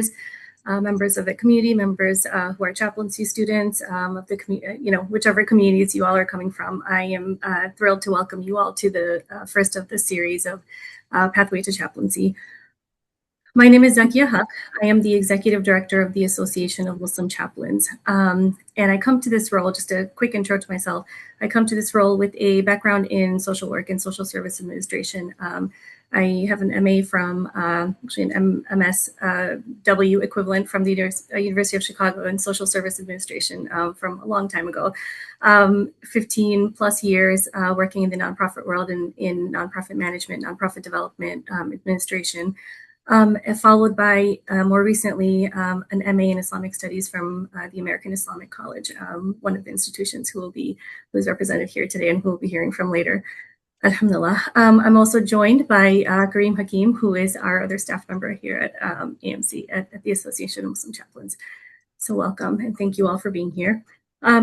members, members of the community, members who are chaplaincy students of the community, whichever communities you all are coming from. I am thrilled to welcome you all to the first of the series of Pathway to Chaplaincy. My name is Zakia Haq. I am the Executive Director of the Association of Muslim Chaplains. And I come to this role, just a quick intro to myself, I come to this role with a background in social work and social service administration. I have an MA from, actually an MSW equivalent from the University of Chicago in social service administration from a long time ago. 15 plus years working in the nonprofit world in nonprofit management, nonprofit development, administration. Followed by more recently an MA in Islamic Studies from the American Islamic College, one of the institutions who is represented here today and who we'll be hearing from later. Alhamdulillah. I'm also joined by Kareem Hakim, who is our other staff member here at AMC, at the Association of Muslim Chaplains. So welcome and thank you all for being here.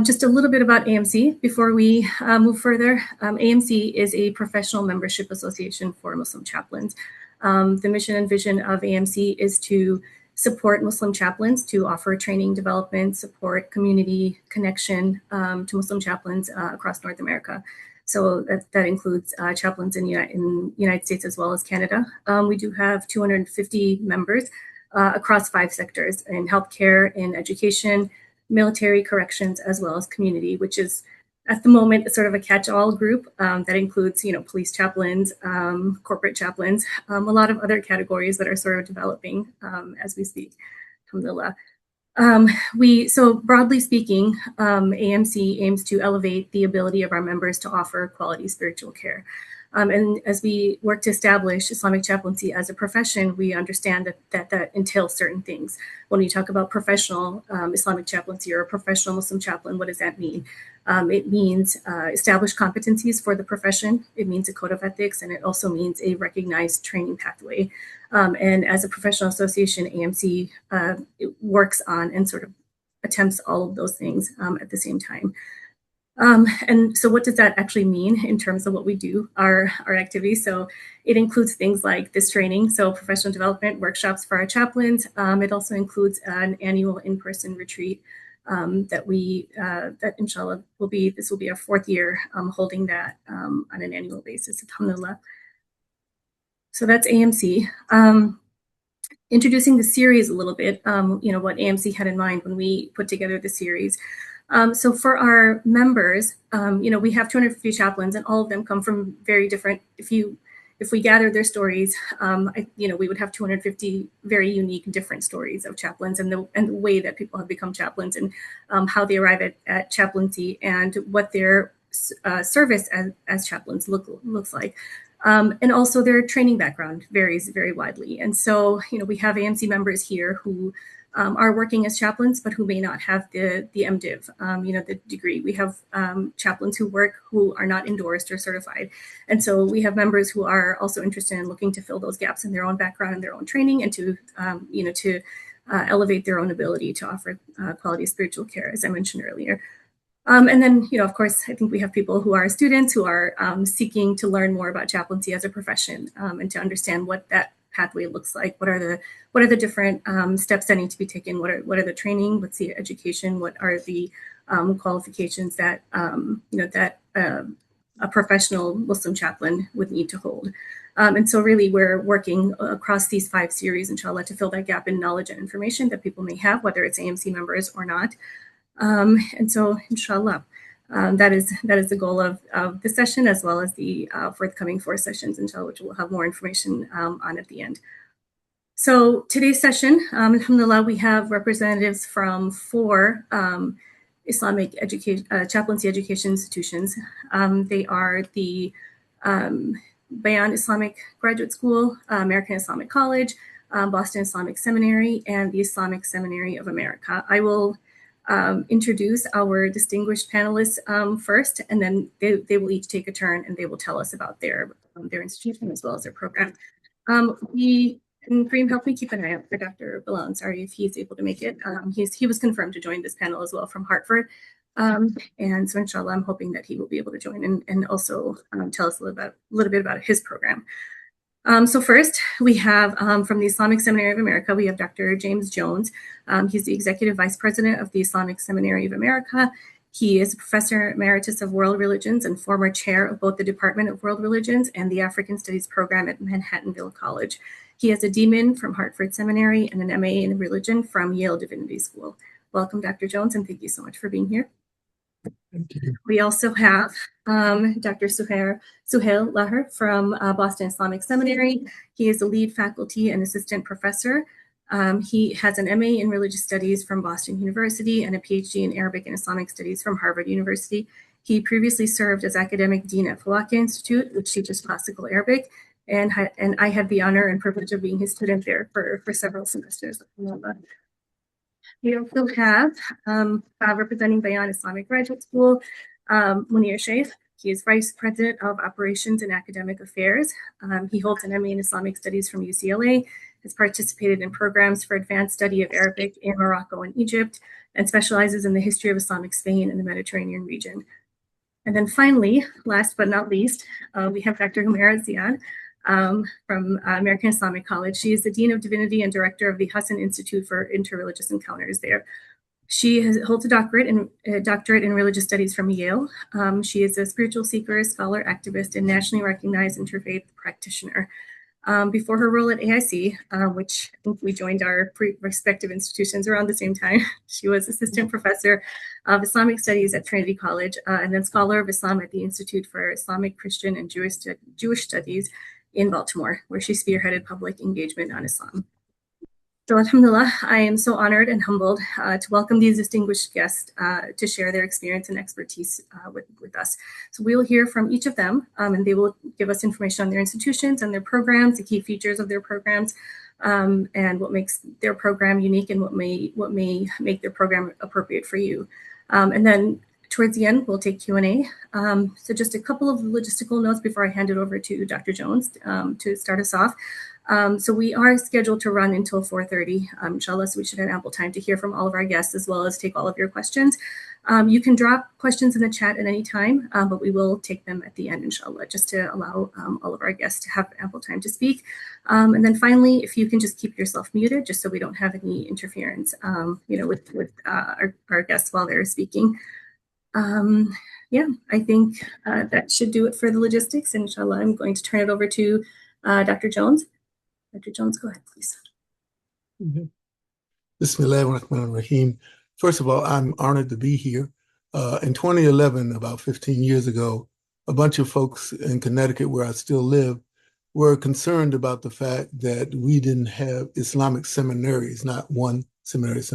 Just a little bit about AMC before we move further. AMC is a professional membership association for Muslim chaplains. The mission and vision of AMC is to support Muslim chaplains, to offer training, development, support, community connection to Muslim chaplains across North America. So that includes chaplains in the United States as well as Canada. We do have 250 members across 5 sectors: in healthcare, in education, military, corrections, as well as community, which is at the moment sort of a catch-all group that includes, police chaplains, corporate chaplains, a lot of other categories that are sort of developing as we speak. Alhamdulillah. So broadly speaking, AMC aims to elevate the ability of our members to offer quality spiritual care. And as we work to establish Islamic chaplaincy as a profession, we understand that entails certain things. When we talk about professional Islamic chaplaincy or a professional Muslim chaplain, what does that mean? It means established competencies for the profession. It means a code of ethics, and it also means a recognized training pathway. And as a professional association, AMC works on and sort of attempts all of those things at the same time. And so what does that actually mean in terms of what we do, our activities? So it includes things like this training, so professional development workshops for our chaplains. It also includes an annual in-person retreat that inshallah this will be our 4th year holding that on an annual basis, alhamdulillah. So that's AMC. Introducing the series a little bit, what AMC had in mind when we put together the series. So for our members, we have 250 chaplains, and all of them come from very different. If we gather their stories, we would have 250 very unique, different stories of chaplains and the way that people have become chaplains and how they arrive at chaplaincy and what their service as chaplains looks like. And also their training background varies very widely. And so, we have AMC members here who are working as chaplains, but who may not have the MDiv, the degree. We have chaplains who are not endorsed or certified. And so we have members who are also interested in looking to fill those gaps in their own background and their own training and to elevate their own ability to offer quality spiritual care, as I mentioned earlier. And then, of course, I think we have people who are students who are seeking to learn more about chaplaincy as a profession and to understand what that pathway looks like. What are the different steps that need to be taken? What are the training? What's the education? What are the qualifications that a professional Muslim chaplain would need to hold? And so really we're working across these 5 series, inshallah, to fill that gap in knowledge and information that people may have, whether it's AMC members or not. And so inshallah, that is the goal of this session, as well as the forthcoming 4 sessions, inshallah, which we'll have more information on at the end. So today's session, alhamdulillah, we have representatives from 4 Islamic chaplaincy education institutions. They are the Bayan Islamic Graduate School, American Islamic College, Boston Islamic Seminary, and the Islamic Seminary of America. I will introduce our distinguished panelists first, and then they will each take a turn and they will tell us about their institution as well as their program. And Kareem, help me keep an eye out for Dr. Bayan. Sorry if he's able to make it. He was confirmed to join this panel as well from Hartford. And so inshallah, I'm hoping that he will be able to join and also tell us a little bit about his program. So first, we have from the Islamic Seminary of America, we have Dr. James Jones. He's the Executive Vice President of the Islamic Seminary of America. He is a Professor Emeritus of World Religions and former chair of both the Department of World Religions and the African Studies program at Manhattanville College. He has a DMin from Hartford Seminary and an MA in Religion from Yale Divinity School. Welcome, Dr. Jones, and thank you so much for being here. Thank you. We also have Dr. Suhail Lahar from Boston Islamic Seminary. He is a lead faculty and assistant professor. He has an MA in Religious Studies from Boston University and a PhD in Arabic and Islamic Studies from Harvard University. He previously served as academic dean at Fawakya Institute, which teaches classical Arabic, and I had the honor and privilege of being his student there for several semesters. We also have representing Bayan Islamic Graduate School, Munir Sheikh. He is Vice President of Operations and Academic Affairs. He holds an MA in Islamic Studies from UCLA, has participated in programs for advanced study of Arabic in Morocco and Egypt, and specializes in the history of Islamic Spain and the Mediterranean region. And then finally, last but not least, we have Dr. Humaira Ziad from American Islamic College. She is the Dean of Divinity and Director of the Hassan Institute for Interreligious Encounters there. She holds a doctorate in religious studies from Yale. She is a spiritual seeker, scholar, activist, and nationally recognized interfaith practitioner. Before her role at AIC, which I think we joined our respective institutions around the same time, she was assistant professor of Islamic Studies at Trinity College, and then scholar of Islam at the Institute for Islamic, Christian, and Jewish Studies in Baltimore, where she spearheaded public engagement on Islam. So alhamdulillah, I am so honored and humbled to welcome these distinguished guests to share their experience and expertise with us. So we will hear from each of them, and they will give us information on their institutions and their programs, the key features of their programs, and what makes their program unique and what may make their program appropriate for you. And then towards the end, we'll take Q&A. So just a couple of logistical notes before I hand it over to Dr. Jones to start us off. So we are scheduled to run until 4:30, inshallah, so we should have ample time to hear from all of our guests as well as take all of your questions. You can drop questions in the chat at any time, but we will take them at the end, inshallah, just to allow all of our guests to have ample time to speak. And then finally, if you can just keep yourself muted, just so we don't have any interference, with our guests while they're speaking. Yeah, I think that should do it for the logistics. Inshallah, I'm going to turn it over to Dr. Jones. Dr. Jones, go ahead, please. Bismillahirrahmanirrahim. First of all, I'm honored to be here. In 2011, about 15 years ago, a bunch of folks in Connecticut, where I still live, were concerned about the fact that we didn't have Islamic seminaries, not one seminaries.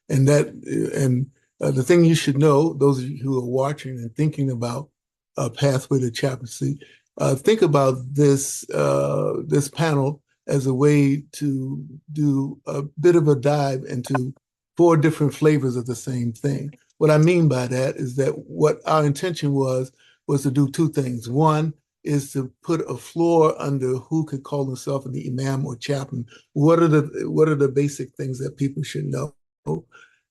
And the thing you should know, those of you who are watching and thinking about a pathway to chaplaincy, think about this panel as a way to do a bit of a dive into 4 different flavors of the same thing. What I mean by that is that what our intention was to do 2 things. One is to put a floor under who could call himself an imam or chaplain. What are the basic things that people should know?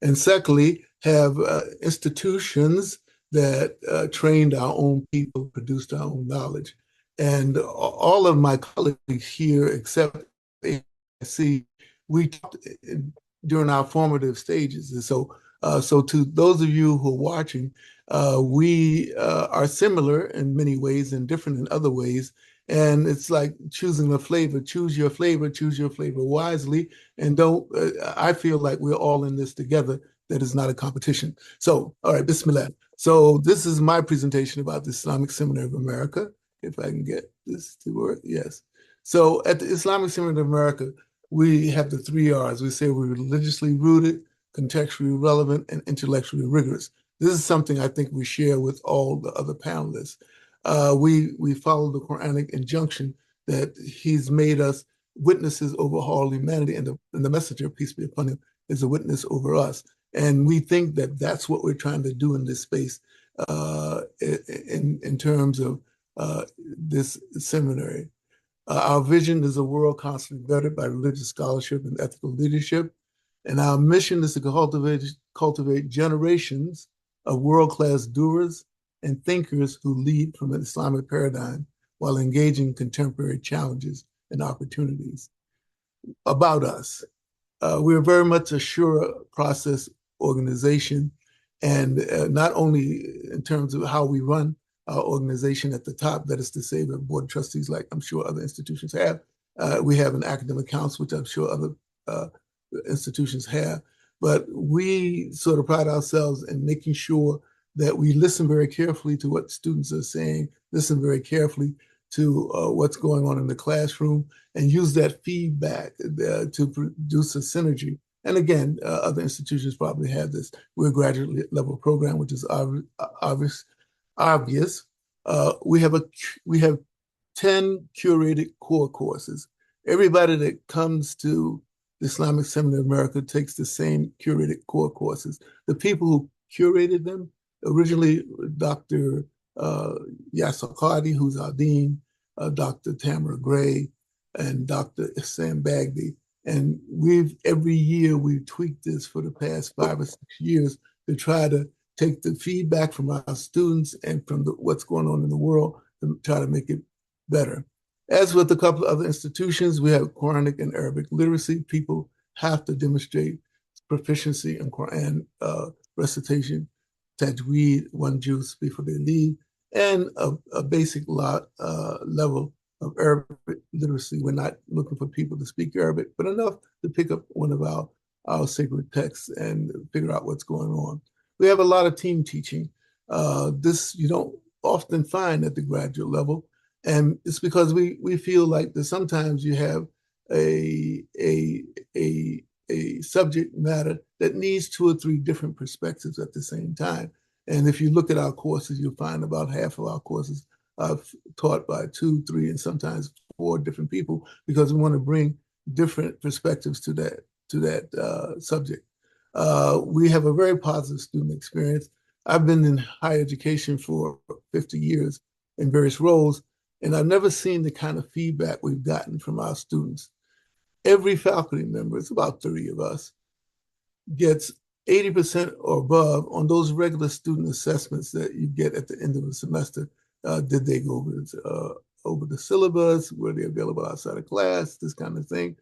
And secondly, have institutions that trained our own people, produced our own knowledge. And all of my colleagues here, except AIC, we talked during our formative stages. And so to those of you who are watching, we are similar in many ways and different in other ways. And it's like choosing a flavor. Choose your flavor wisely. And I feel like we're all in this together, that is not a competition. So, all right, Bismillah. So this is my presentation about the Islamic Seminary of America. If I can get this to work, yes. So at the Islamic Seminary of America, we have the 3 R's. We say we're religiously rooted, contextually relevant, and intellectually rigorous. This is something I think we share with all the other panelists. We follow the Quranic injunction that he's made us witnesses over all humanity, and the messenger, peace be upon him, is a witness over us. And we think that that's what we're trying to do in this space in terms of this seminary. Our vision is a world constantly bettered by religious scholarship and ethical leadership. And our mission is to cultivate generations of world-class doers and thinkers who lead from an Islamic paradigm while engaging contemporary challenges and opportunities. About us. We're very much a sure process organization, and not only in terms of how we run our organization at the top, that is to say, the board of trustees, like I'm sure other institutions have. We have an academic council, which I'm sure other institutions have. But we sort of pride ourselves in making sure that we listen very carefully to what students are saying, listen very carefully to what's going on in the classroom, and use that feedback to produce a synergy. And again, other institutions probably have this. We're a graduate level program, which is obvious. We have 10 curated core courses. Everybody that comes to the Islamic Seminary of America takes the same curated core courses. The people who curated them, originally Dr. Yasser Qadi, who's our dean, Dr. Tamara Gray, and Dr. Sam Bagby. And every year we've tweaked this for the past 5 or 6 years to try to take the feedback from our students and from what's going on in the world to try to make it better. As with a couple of other institutions, we have Quranic and Arabic literacy. People have to demonstrate proficiency in Quran recitation, tajweed, one juz before they leave, and a basic level of Arabic literacy. We're not looking for people to speak Arabic, but enough to pick up one of our sacred texts and figure out what's going on. We have a lot of team teaching. This you don't often find at the graduate level. And it's because we feel like that sometimes you have a subject matter that needs 2 or 3 different perspectives at the same time. And if you look at our courses, you'll find about half of our courses are taught by 2, 3, and sometimes 4 different people, because we want to bring different perspectives to that subject. We have a very positive student experience. I've been in higher education for 50 years in various roles, and I've never seen the kind of feedback we've gotten from our students. Every faculty member, it's about 30 of us, gets 80% or above on those regular student assessments that you get at the end of the semester. Did they go over the syllabus? Were they available outside of class? This kind of thing.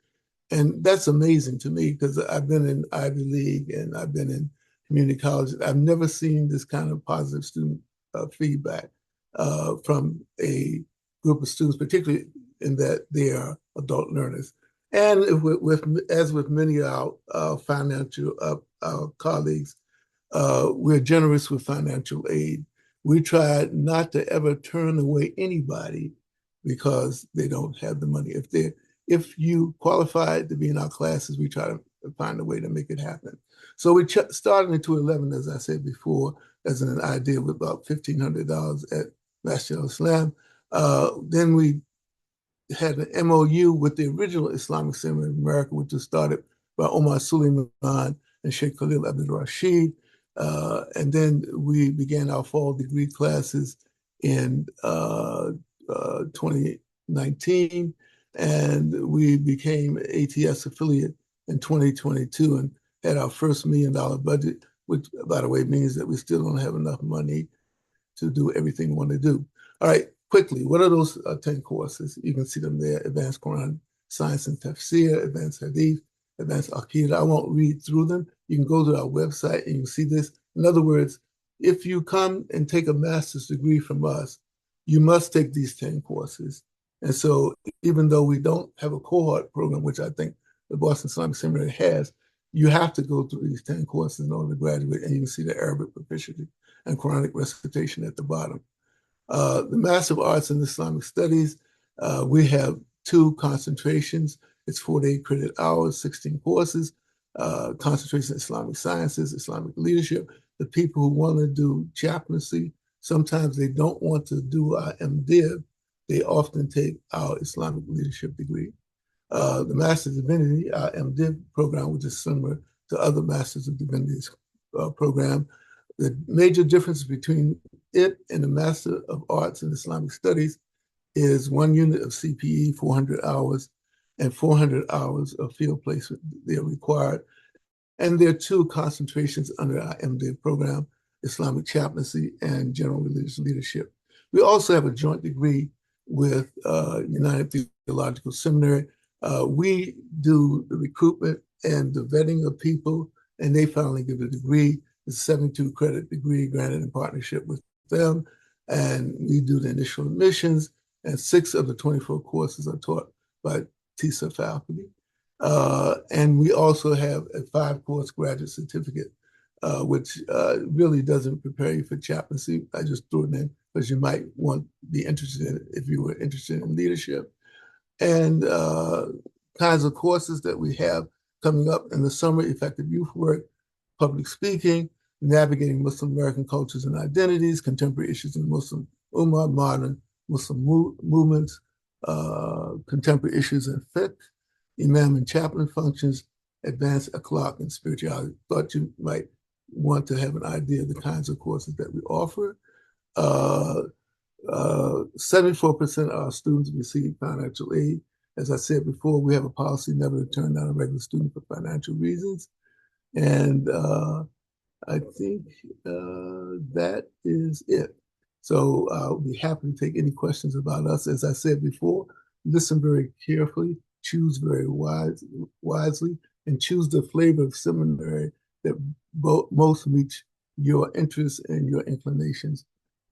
And that's amazing to me because I've been in Ivy League and I've been in community colleges. I've never seen this kind of positive student feedback from a group of students, particularly in that they are adult learners. And as with many of our financial our colleagues, we're generous with financial aid. We try not to ever turn away anybody because they don't have the money. If you qualify to be in our classes, we try to find a way to make it happen. So we started in 2011, as I said before, as an idea with about $1,500 at Masjid al-Islam. Then we had an MOU with the original Islamic Seminary of America, which was started by Omar Suleiman and Sheikh Khalil Abdul Rashid. And then we began our fall degree classes in 2019, and we became ATS affiliate in 2022 and had our first $1 million budget, which, by the way, means that we still don't have enough money to do everything we want to do. All right, quickly, what are those 10 courses? You can see them there: Advanced Quran Science and Tafsir, Advanced Hadith, Advanced Aqidah. I won't read through them. You can go to our website and you can see this. In other words, if you come and take a master's degree from us, you must take these 10 courses. And so even though we don't have a cohort program, which I think the Boston Islamic Seminary has, you have to go through these 10 courses in order to graduate, and you can see the Arabic proficiency and Quranic recitation at the bottom. The Master of Arts in Islamic Studies, we have 2 concentrations. It's 48 credit hours, 16 courses, concentration in Islamic sciences, Islamic leadership. The people who want to do chaplaincy, sometimes they don't want to do our MDiv. They often take our Islamic leadership degree. The Master's of Divinity, our MDiv program, which is similar to other Masters of Divinity program. The major difference between it and the Master of Arts in Islamic Studies is 1 unit of CPE, 400 hours, and 400 hours of field placement. They are required. And there are 2 concentrations under our MDiv program, Islamic chaplaincy and general religious leadership. We also have a joint degree with United Theological Seminary. We do the recruitment and the vetting of people, and they finally give a degree. It's a 72 credit degree granted in partnership with them. And we do the initial admissions, and 6 of the 24 courses are taught by TISA faculty. And we also have a 5-course graduate certificate, which really doesn't prepare you for chaplaincy. I just threw it in because you might be interested in it if you were interested in leadership. And kinds of courses that we have coming up in the summer: effective youth work, public speaking, navigating Muslim American cultures and identities, contemporary issues in Muslim Ummah, modern Muslim movements, contemporary issues in fiqh, imam and chaplain functions, advanced akhlaq and spirituality. Thought you might want to have an idea of the kinds of courses that we offer. 74% of our students receive financial aid. As I said before, we have a policy never to turn down a regular student for financial reasons. And I think that is it. So I'll be happy to take any questions about us. As I said before, listen very carefully, choose very wisely, and choose the flavor of seminary that most meets your interests and your inclinations.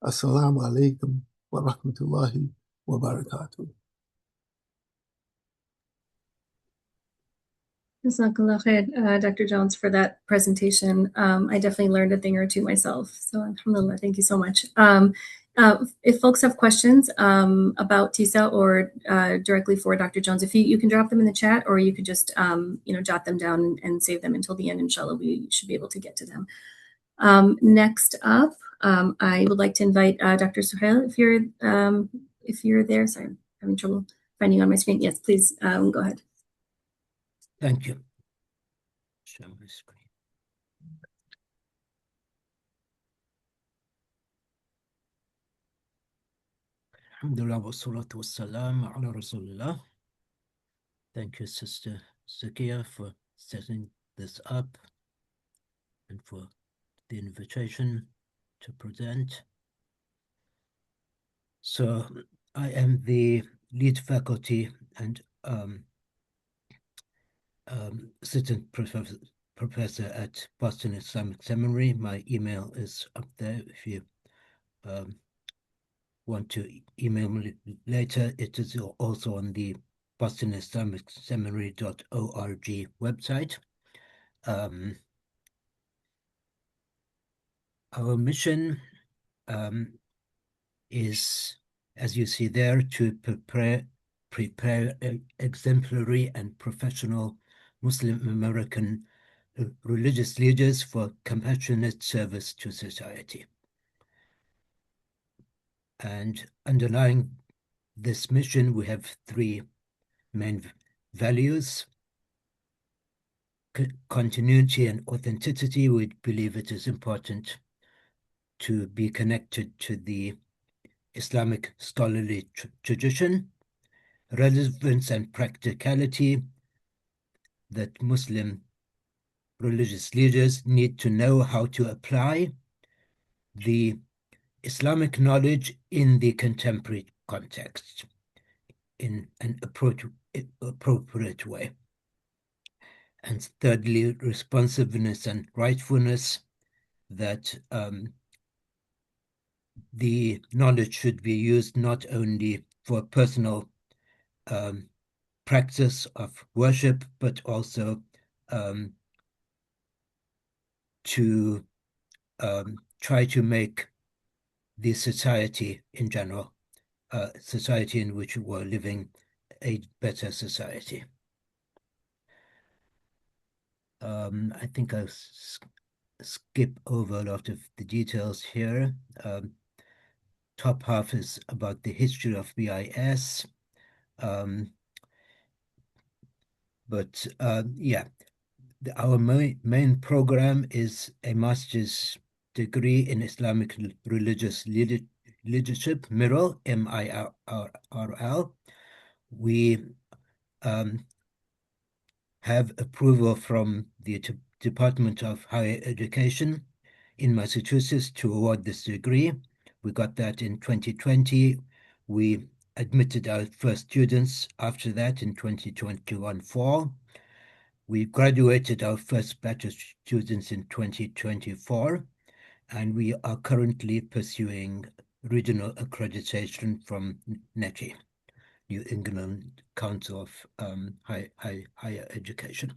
Assalamu alaikum wa rahmatullahi wa barakatuh. Jazakallah khair, Dr. Jones, for that presentation. I definitely learned a thing or two myself. So alhamdulillah, thank you so much. If folks have questions about TISA or directly for Dr. Jones, if you can drop them in the chat, or you could just jot them down and save them until the end. Inshallah, we should be able to get to them. Next up, I would like to invite Dr. Suhail, if you're there. Sorry, I'm having trouble finding on my screen. Yes, please go ahead. Thank you. Share my screen. Alhamdulillah wa salatu wa salam ala Rasulullah. Thank you, Sister Zakia, for setting this up and for the invitation to present. So I am the lead faculty and assistant professor at Boston Islamic Seminary. My email is up there if you want to email me later. It is also on the Boston Islamic Seminary.org website. Our mission is, as you see there, to prepare exemplary and professional Muslim American religious leaders for compassionate service to society. And underlying this mission, we have 3 main values: continuity and authenticity. We believe it is important to be connected to the Islamic scholarly tradition. Relevance and practicality, that Muslim religious leaders need to know how to apply the Islamic knowledge in the contemporary context in an appropriate way. And thirdly, responsiveness and rightfulness, that the knowledge should be used not only for personal practice of worship, but also to try to make the society in general, society in which we're living, a better society. I think I'll skip over a lot of the details here. Top half is about the history of BIS. Yeah, our main program is a master's degree in Islamic religious leadership, MIRL, MIRL. We have approval from the Department of Higher Education in Massachusetts to award this degree. We got that in 2020. We admitted our first students after that in 2021 fall. We graduated our first batch of students in 2024, and we are currently pursuing regional accreditation from NETI, New England Council of Higher Education.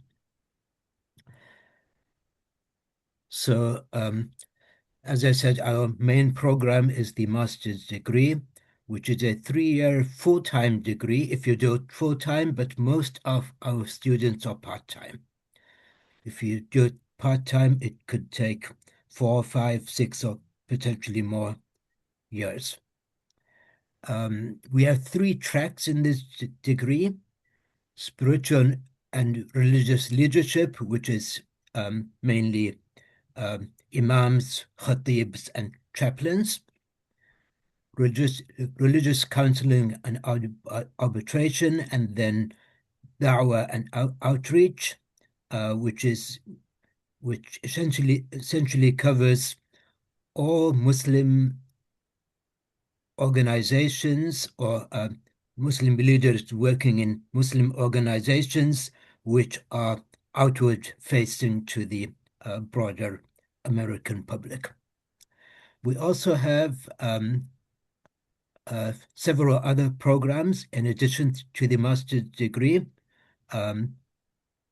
So, as I said, our main program is the master's degree, which is a 3-year full-time degree if you do it full-time, but most of our students are part-time. If you do it part-time, it could take 4, 5, 6, or potentially more years. We have 3 tracks in this degree: spiritual and religious leadership, which is mainly imams, khatibs, and chaplains; religious counseling and arbitration; and then da'wah and outreach, which essentially covers all Muslim organizations or Muslim leaders working in Muslim organizations which are outward facing to the broader American public. We also have several other programs in addition to the master's degree.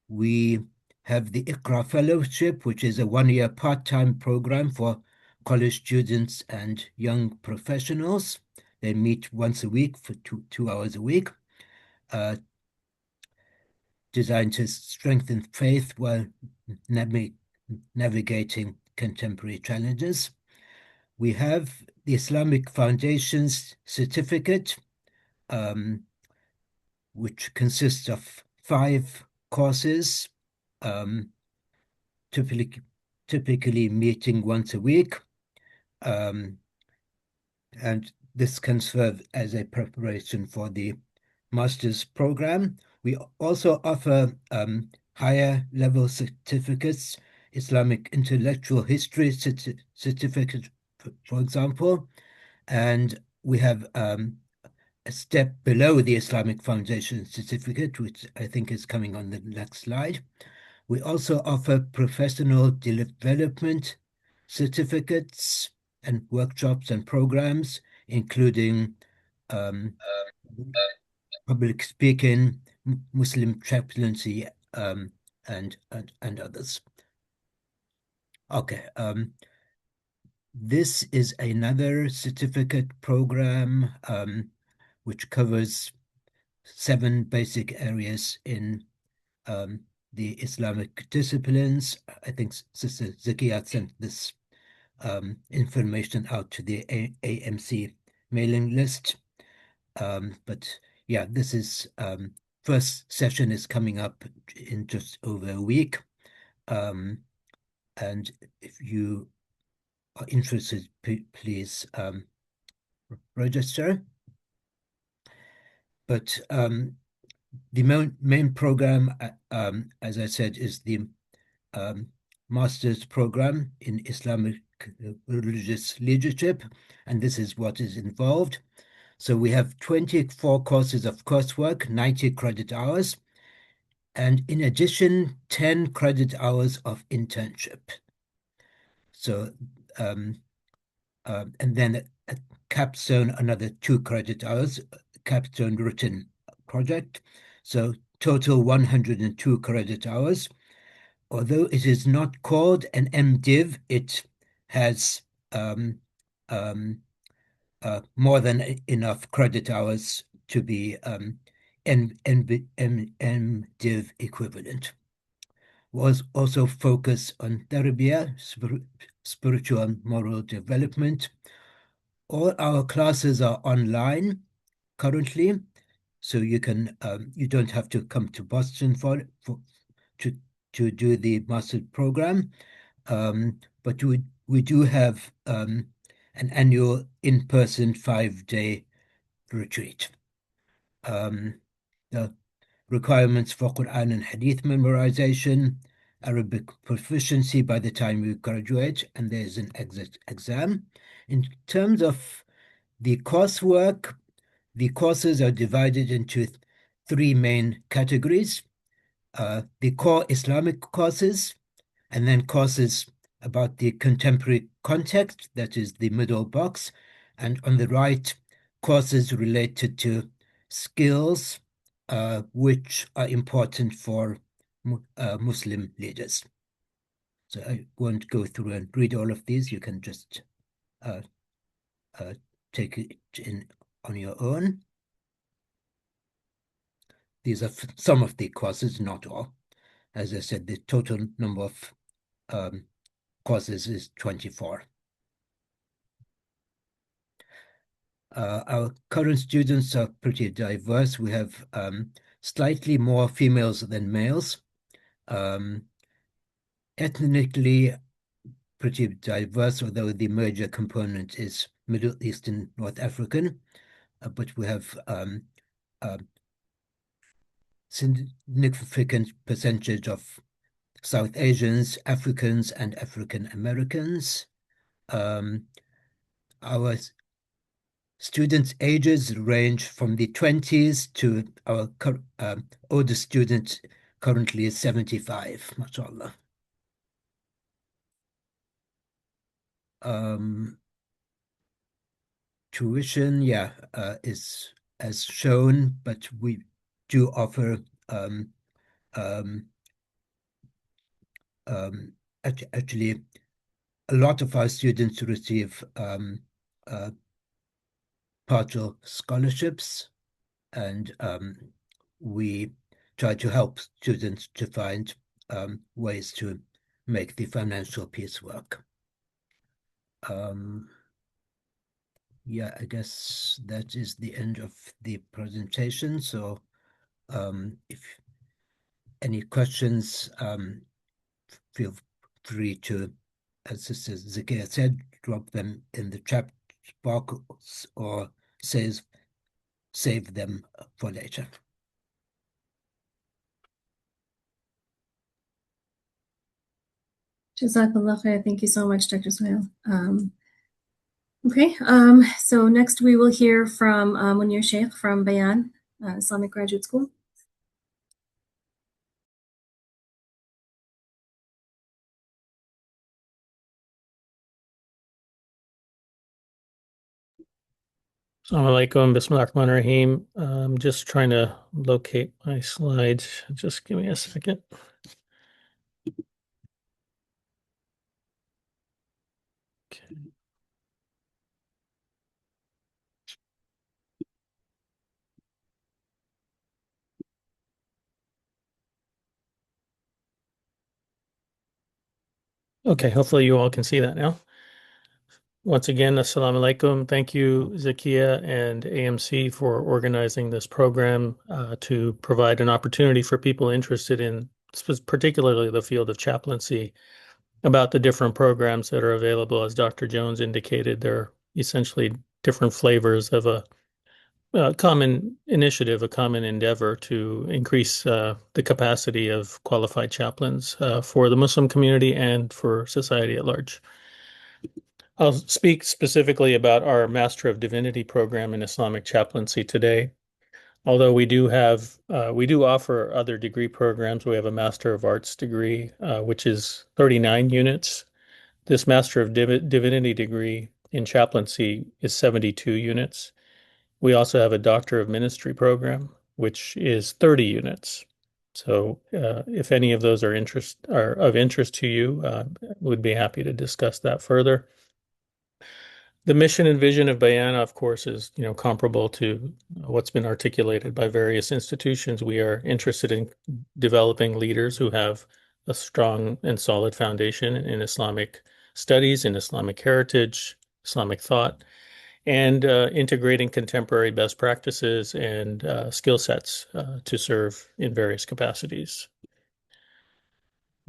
We have the Iqra Fellowship, which is a 1-year part-time program for college students and young professionals. They meet once a week for 2 hours a week, designed to strengthen faith while navigating contemporary challenges. We have the Islamic Foundations Certificate, which consists of 5 courses, typically meeting once a week, and this can serve as a preparation for the master's program. We also offer higher level certificates, Islamic Intellectual History Certificate, for example, and we have a step below the Islamic Foundation Certificate, which I think is coming on the next slide. We also offer professional development certificates and workshops and programs, including public speaking, Muslim chaplaincy, and others. Okay, this is another certificate program which covers 7 basic areas in the Islamic disciplines. I think Sister Zakia sent this information out to the AMC mailing list. But yeah, this is first session is coming up in just over a week. And if you are interested, please register. But the main program, as I said, is the master's program in Islamic religious leadership, and this is what is involved. So we have 24 courses of coursework, 90 credit hours, and in addition, 10 credit hours of internship. So, and then at capstone, another 2 credit hours, capstone written project. So total 102 credit hours. Although it is not called an MDiv, it has more than enough credit hours to be MDiv equivalent. Was also focus on tarbiyah, spiritual and moral development. All our classes are online currently, so you can you don't have to come to Boston to do the master program, but we do have an annual in-person 5-day retreat. The requirements for Quran and Hadith memorization, Arabic proficiency by the time you graduate, and there's an exit exam. In terms of the coursework, The courses are divided into three main categories. The core Islamic courses, and then courses about the contemporary context, that is the middle box, and on the right, courses related to skills which are important for Muslim leaders. So I won't go through and read all of these. You can just take it in on your own. These are some of the courses, not all. As I said, the total number of courses is 24. Our current students are pretty diverse. We have slightly more females than males. Ethnically pretty diverse, although the major component is Middle Eastern North African. But we have significant percentage of South Asians, Africans, and African Americans. Our students' ages range from the 20s to our oldest student currently is 75, mashallah. Tuition, yeah, is as shown, but we do offer actually a lot of our students receive partial scholarships, and we try to help students to find ways to make the financial piece work. Yeah, I guess that is the end of the presentation. So if any questions, feel free to, as Sister Zakia said, drop them in the chat box or save them for later. Jazakallah khair. Thank you so much, Dr. Suhail. Okay, so next we will hear from Munir Sheikh from Bayan, Islamic Graduate School. Assalamu alaikum, Bismillah ar-Rahman ar-Rahim. I'm just trying to locate my slides. Just give me a second. Okay. Okay, hopefully you all can see that now. Once again, assalamu alaikum. Thank you, Zakia and AMC, for organizing this program to provide an opportunity for people interested in particularly the field of chaplaincy about the different programs that are available. As Dr. Jones indicated, they're essentially different flavors of a common initiative, a common endeavor to increase the capacity of qualified chaplains for the Muslim community and for society at large. I'll speak specifically about our Master of Divinity program in Islamic chaplaincy today. Although we do offer other degree programs. We have a Master of Arts degree, which is 39 units. This Master of Divinity degree in chaplaincy is 72 units. We also have a Doctor of Ministry program, which is 30 units. So if any of those are of interest to you, would be happy to discuss that further. The mission and vision of Bayan, of course, is comparable to what's been articulated by various institutions. We are interested in developing leaders who have a strong and solid foundation in Islamic studies, in Islamic heritage, Islamic thought, and integrating contemporary best practices and skill sets to serve in various capacities.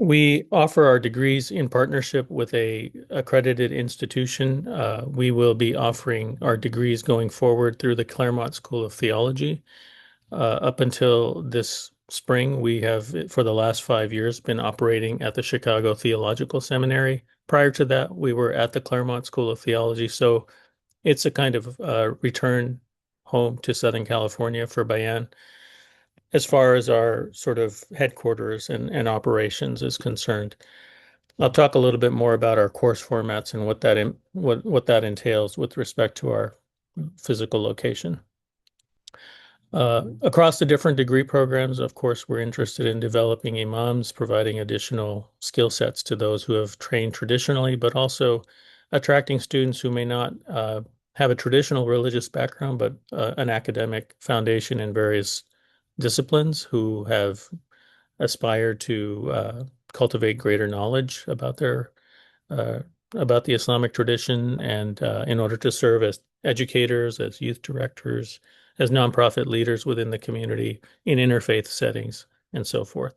We offer our degrees in partnership with a accredited institution. We will be offering our degrees going forward through the Claremont School of Theology. Up until this spring, we have, for the last 5 years, been operating at the Chicago Theological Seminary. Prior to that, we were at the Claremont School of Theology. So it's a kind of return, home to Southern California for Bayan as far as our sort of headquarters and operations is concerned. I'll talk a little bit more about our course formats and what that entails with respect to our physical location. Across the different degree programs, of course, we're interested in developing imams, providing additional skill sets to those who have trained traditionally, but also attracting students who may not have a traditional religious background, but an academic foundation in various disciplines who have aspired to cultivate greater knowledge about about the Islamic tradition, and in order to serve as educators, as youth directors, as nonprofit leaders within the community in interfaith settings, and so forth.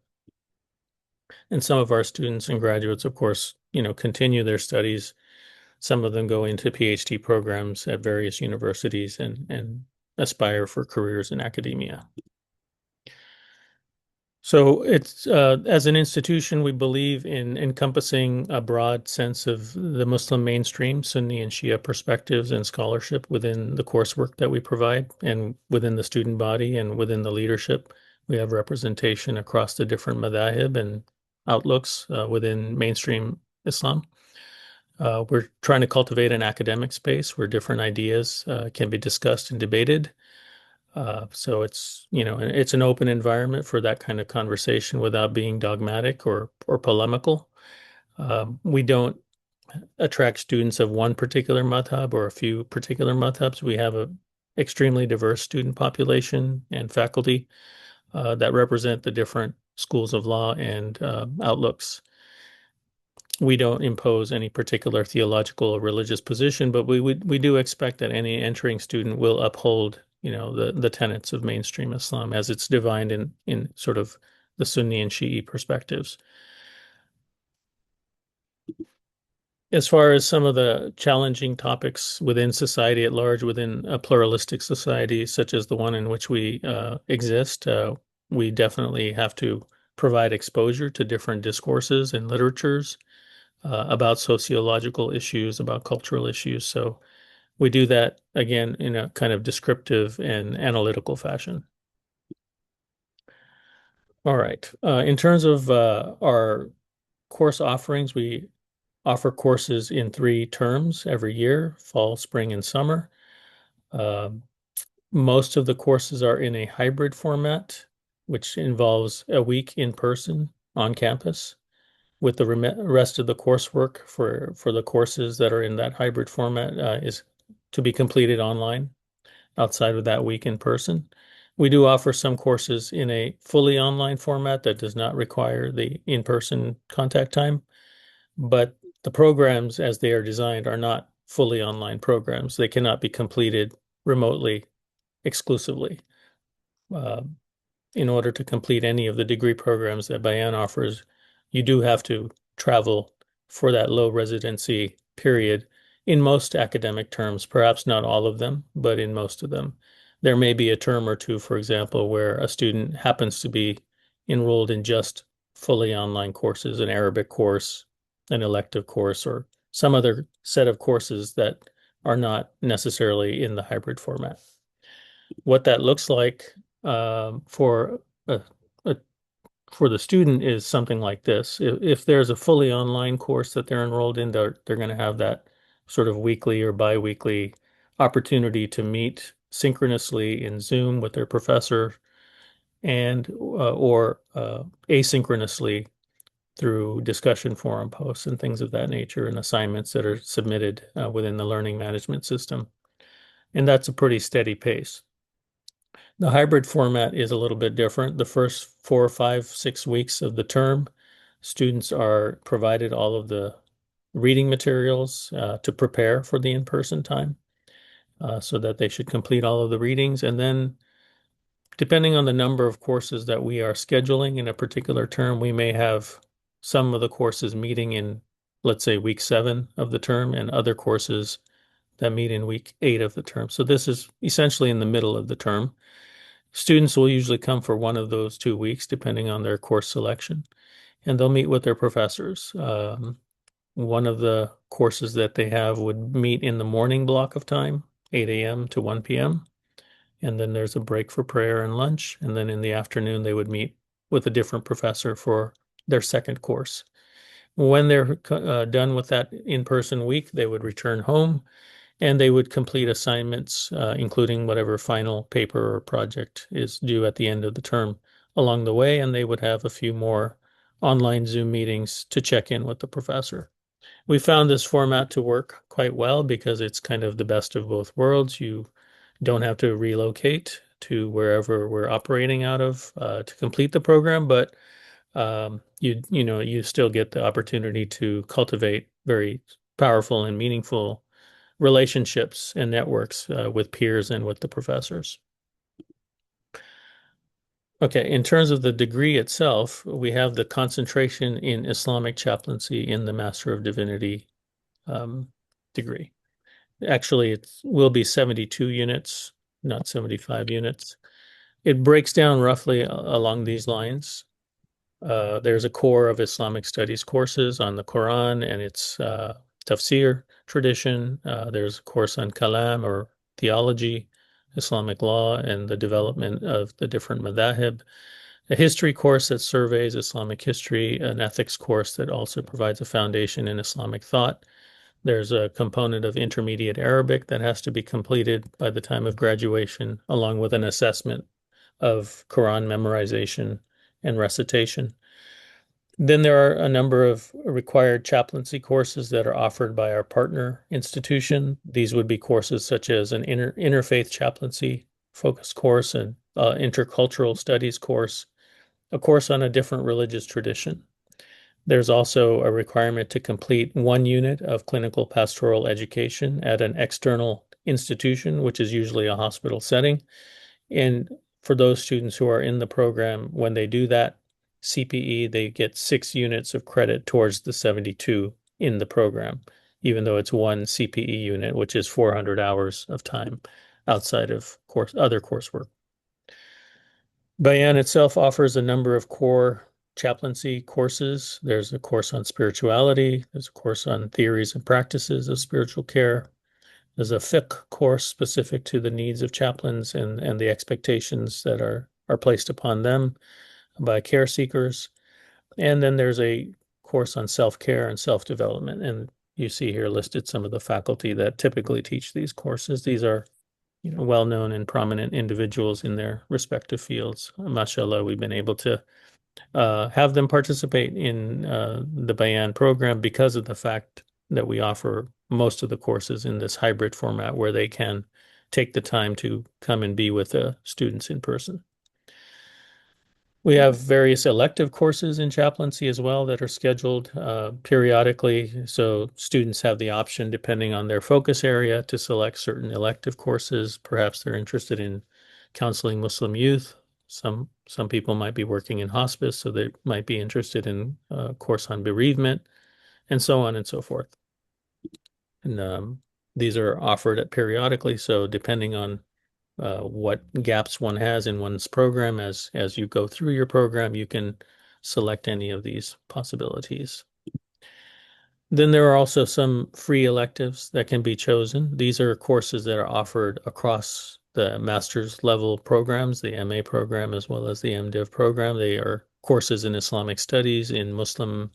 And some of our students and graduates, of course, continue their studies. Some of them go into PhD programs at various universities and aspire for careers in academia. So it's as an institution, we believe in encompassing a broad sense of the Muslim mainstream, Sunni and Shia perspectives and scholarship within the coursework that we provide and within the student body and within the leadership. We have representation across the different madhahib and outlooks within mainstream Islam. We're trying to cultivate an academic space where different ideas can be discussed and debated. So it's an open environment for that kind of conversation without being dogmatic or polemical. We don't attract students of one particular madhab or a few particular madhabs. We have an extremely diverse student population and faculty that represent the different schools of law and outlooks. We don't impose any particular theological or religious position, but we do expect that any entering student will uphold the tenets of mainstream Islam as it's divined in sort of the Sunni and Shi'i perspectives. As far as some of the challenging topics within society at large, within a pluralistic society such as the one in which we exist, we definitely have to provide exposure to different discourses and literatures about sociological issues, about cultural issues. So we do that, again, in a kind of descriptive and analytical fashion. All right. In terms of our course offerings, we offer courses in 3 terms every year: fall, spring, and summer. Most of the courses are in a hybrid format, which involves a week in person on campus, with the rest of the coursework for the courses that are in that hybrid format is to be completed online outside of that week in person. We do offer some courses in a fully online format that does not require the in-person contact time, but the programs as they are designed are not fully online programs. They cannot be completed remotely exclusively. In order to complete any of the degree programs that Bayan offers, you do have to travel for that low residency period in most academic terms, perhaps not all of them, but in most of them. There may be a term or two, for example, where a student happens to be enrolled in just fully online courses, an Arabic course, an elective course, or some other set of courses that are not necessarily in the hybrid format. What that looks like for the student is something like this. If there's a fully online course that they're enrolled in, they're going to have that sort of weekly or bi-weekly opportunity to meet synchronously in Zoom with their professor and or asynchronously through discussion forum posts and things of that nature and assignments that are submitted within the learning management system. And that's a pretty steady pace. The hybrid format is a little bit different. The first 4, 5, 6 weeks of the term, students are provided all of the reading materials to prepare for the in-person time so that they should complete all of the readings. And then depending on the number of courses that we are scheduling in a particular term, we may have some of the courses meeting in, let's say, week 7 of the term and other courses that meet in week 8 of the term. So this is essentially in the middle of the term. Students will usually come for one of those 2 weeks, depending on their course selection, and they'll meet with their professors. One of the courses that they have would meet in the morning block of time, 8 a.m. to 1 p.m., and then there's a break for prayer and lunch, and then in the afternoon they would meet with a different professor for their second course. When they're done with that in-person week, they would return home and they would complete assignments, including whatever final paper or project is due at the end of the term along the way, and they would have a few more online Zoom meetings to check in with the professor. We found this format to work quite well because it's kind of the best of both worlds. You don't have to relocate to wherever we're operating out of to complete the program, but you still get the opportunity to cultivate very powerful and meaningful relationships and networks with peers and with the professors. Okay, in terms of the degree itself, we have the concentration in Islamic chaplaincy in the Master of Divinity degree. Actually, it will be 72 units, not 75 units. It breaks down roughly along these lines. There's a core of Islamic studies courses on the Quran and its tafsir tradition. There's a course on kalam or theology, Islamic law, and the development of the different madhahib. A history course that surveys Islamic history, an ethics course that also provides a foundation in Islamic thought. There's a component of intermediate Arabic that has to be completed by the time of graduation, along with an assessment of Quran memorization and recitation. Then there are a number of required chaplaincy courses that are offered by our partner institution. These would be courses such as an interfaith chaplaincy focus course, an intercultural studies course, a course on a different religious tradition. There's also a requirement to complete 1 unit of clinical pastoral education at an external institution, which is usually a hospital setting. And for those students who are in the program, when they do that CPE, they get 6 units of credit towards the 72 in the program, even though it's 1 CPE unit, which is 400 hours of time outside of other coursework. Bayan itself offers a number of core chaplaincy courses. There's a course on spirituality. There's a course on theories and practices of spiritual care. There's a fiqh course specific to the needs of chaplains and the expectations that are placed upon them by care seekers. And then there's a course on self-care and self-development. And you see here listed some of the faculty that typically teach these courses. These are well-known and prominent individuals in their respective fields. Mashallah, we've been able to have them participate in the Bayan program because of the fact that we offer most of the courses in this hybrid format where they can take the time to come and be with the students in person. We have various elective courses in chaplaincy as well that are scheduled periodically. So students have the option, depending on their focus area, to select certain elective courses. Perhaps they're interested in counseling Muslim youth. Some people might be working in hospice, so they might be interested in a course on bereavement, and so on and so forth. And these are offered periodically, so depending on what gaps one has in one's program, as you go through your program, you can select any of these possibilities. Then there are also some free electives that can be chosen. These are courses that are offered across the master's level programs, the MA program, as well as the MDiv program. They are courses in Islamic studies, in Muslim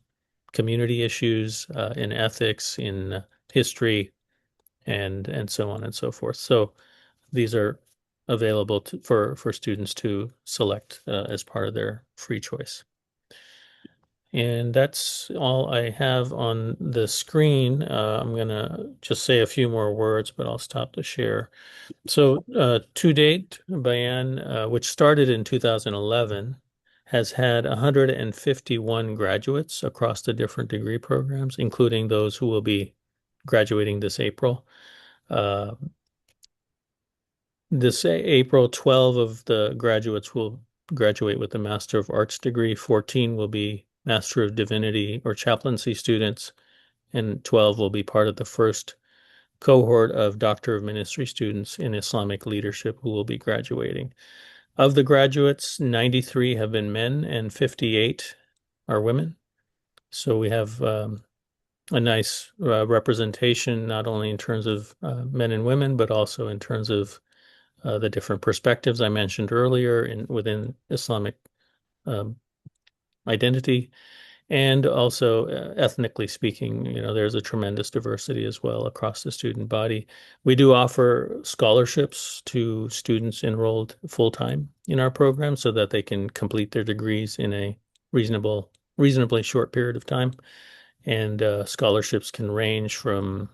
community issues, in ethics, in history, and so on and so forth. So these are available for students to select as part of their free choice. And that's all I have on the screen. I'm going to just say a few more words, but I'll stop the share. So to date, Bayan, which started in 2011, has had 151 graduates across the different degree programs, including those who will be graduating this April. This April, 12 of the graduates will graduate with a Master of Arts degree. 14 will be Master of Divinity or Chaplaincy students, and 12 will be part of the first cohort of Doctor of Ministry students in Islamic leadership who will be graduating. Of the graduates, 93 have been men and 58 are women. So we have a nice representation, not only in terms of men and women, but also in terms of the different perspectives I mentioned earlier within Islamic identity. And also, ethnically speaking, there's a tremendous diversity as well across the student body. We do offer scholarships to students enrolled full-time in our program so that they can complete their degrees in a reasonably short period of time. And scholarships can range from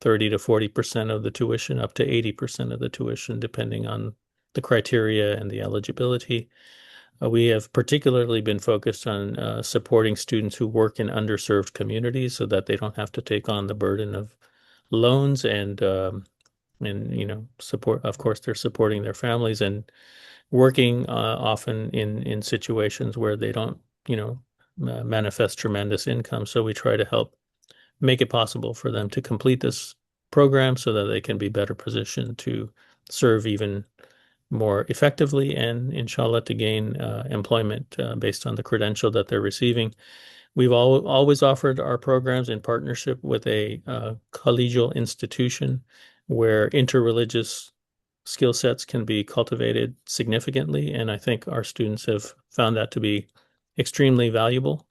30 to 40% of the tuition up to 80% of the tuition, depending on the criteria and the eligibility. We have particularly been focused on supporting students who work in underserved communities so that they don't have to take on the burden of loans and support. Of course, they're supporting their families and working often in situations where they don't, manifest tremendous income. So we try to help make it possible for them to complete this program so that they can be better positioned to serve even more effectively and inshallah to gain employment based on the credential that they're receiving. We've always offered our programs in partnership with a collegial institution where interreligious skill sets can be cultivated significantly, and I think our students have found that to be extremely valuable,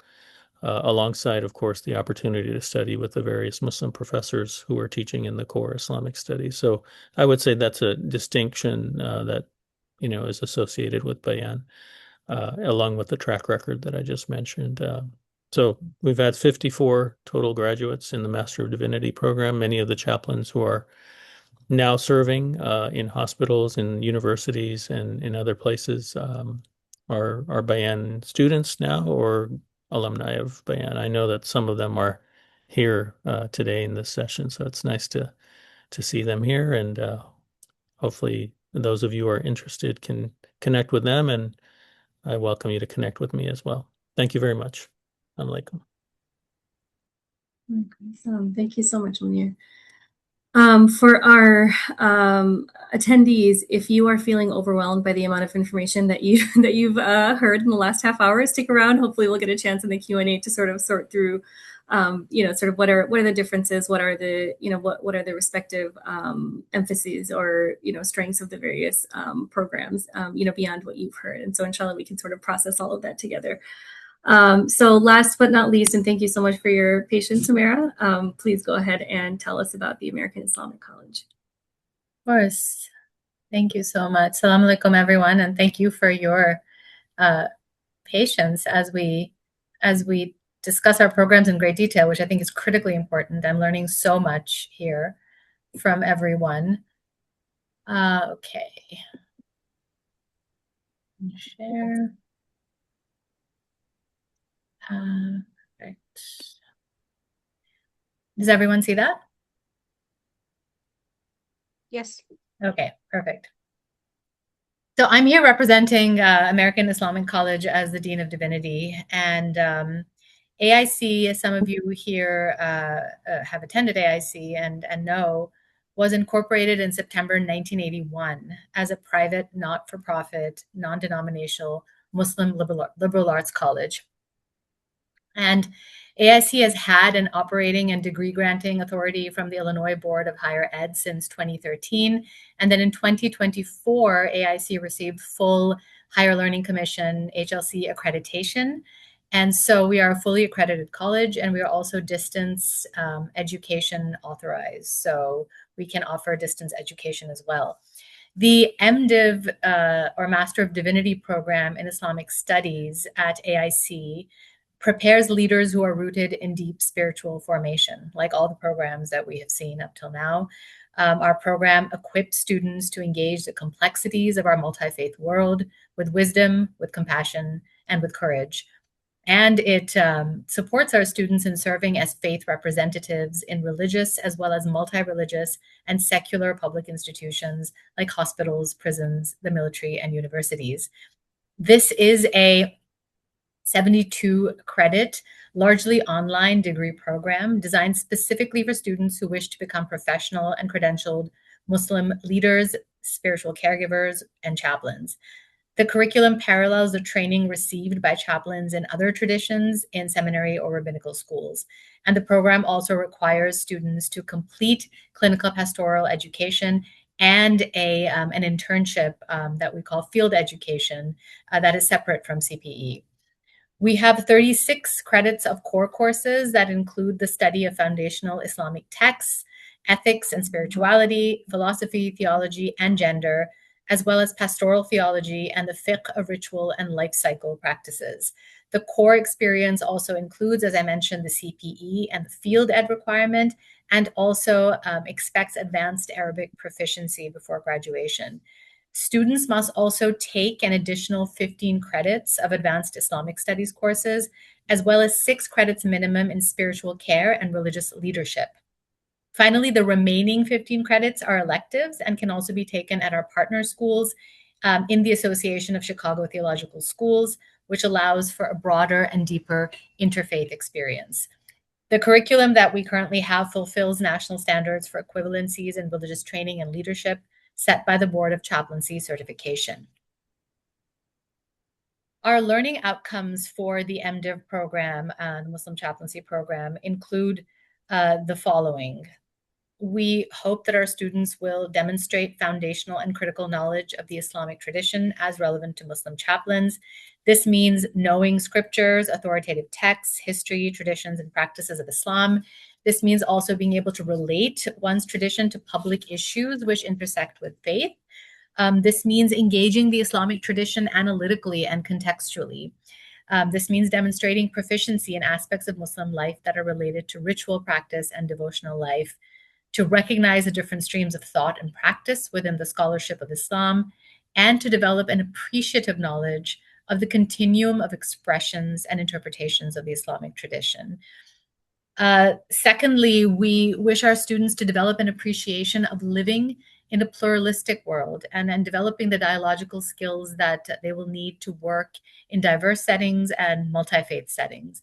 alongside, of course, the opportunity to study with the various Muslim professors who are teaching in the core Islamic studies. So I would say that's a distinction that is associated with Bayan, along with the track record that I just mentioned. So we've had 54 total graduates in the Master of Divinity program. Many of the chaplains who are now serving in hospitals, in universities, and in other places are Bayan students now or alumni of Bayan. I know that some of them are here today in this session, so it's nice to see them here, and hopefully those of you who are interested can connect with them, and I welcome you to connect with me as well. Thank you very much. Alaikum. Awesome. Thank you so much, Munir. For our attendees, if you are feeling overwhelmed by the amount of information that you've heard in the last half hour, stick around. Hopefully, we'll get a chance in the Q&A to sort of sort through, sort of what are the differences, what are the what are the respective emphases or strengths of the various programs, beyond what you've heard. And so, inshallah, we can sort of process all of that together. So last but not least, and thank you so much for your patience, Samara, please go ahead and tell us about the American Islamic College. Of course. Thank you so much. Assalamu alaikum, everyone, and thank you for your patience as we discuss our programs in great detail, which I think is critically important. I'm learning so much here from everyone. Okay. Share. Right. Does everyone see that? Yes. Okay, perfect. So I'm here representing American Islamic College as the Dean of Divinity, and AIC, as some of you here have attended AIC and know, was incorporated in September 1981 as a private, not-for-profit, non-denominational Muslim liberal arts college. And AIC has had an operating and degree granting authority from the Illinois Board of Higher Ed since 2013. And then in 2024, AIC received full Higher Learning Commission HLC accreditation. And so we are a fully accredited college, and we are also distance education authorized. So we can offer distance education as well. The MDiv or Master of Divinity program in Islamic Studies at AIC prepares leaders who are rooted in deep spiritual formation, like all the programs that we have seen up till now. Our program equips students to engage the complexities of our multi-faith world with wisdom, with compassion, and with courage. And it supports our students in serving as faith representatives in religious as well as multi-religious and secular public institutions like hospitals, prisons, the military, and universities. This is a 72 credit, largely online degree program designed specifically for students who wish to become professional and credentialed Muslim leaders, spiritual caregivers, and chaplains. The curriculum parallels the training received by chaplains in other traditions in seminary or rabbinical schools. And the program also requires students to complete clinical pastoral education and an internship that we call field education that is separate from CPE. We have 36 credits of core courses that include the study of foundational Islamic texts, ethics and spirituality, philosophy, theology, and gender, as well as pastoral theology and the fiqh of ritual and life cycle practices. The core experience also includes, as I mentioned, the CPE and the field ed requirement, and also expects advanced Arabic proficiency before graduation. Students must also take an additional 15 credits of advanced Islamic studies courses, as well as 6 credits minimum in spiritual care and religious leadership. Finally, the remaining 15 credits are electives and can also be taken at our partner schools in the Association of Chicago Theological Schools, which allows for a broader and deeper interfaith experience. The curriculum that we currently have fulfills national standards for equivalencies in religious training and leadership set by the Board of Chaplaincy Certification. Our learning outcomes for the MDiv program and Muslim Chaplaincy program include the following. We hope that our students will demonstrate foundational and critical knowledge of the Islamic tradition as relevant to Muslim chaplains. This means knowing scriptures, authoritative texts, history, traditions, and practices of Islam. This means also being able to relate one's tradition to public issues which intersect with faith. This means engaging the Islamic tradition analytically and contextually. This means demonstrating proficiency in aspects of Muslim life that are related to ritual practice and devotional life, to recognize the different streams of thought and practice within the scholarship of Islam, and to develop an appreciative knowledge of the continuum of expressions and interpretations of the Islamic tradition. Secondly, we wish our students to develop an appreciation of living in a pluralistic world and developing the dialogical skills that they will need to work in diverse settings and multi-faith settings.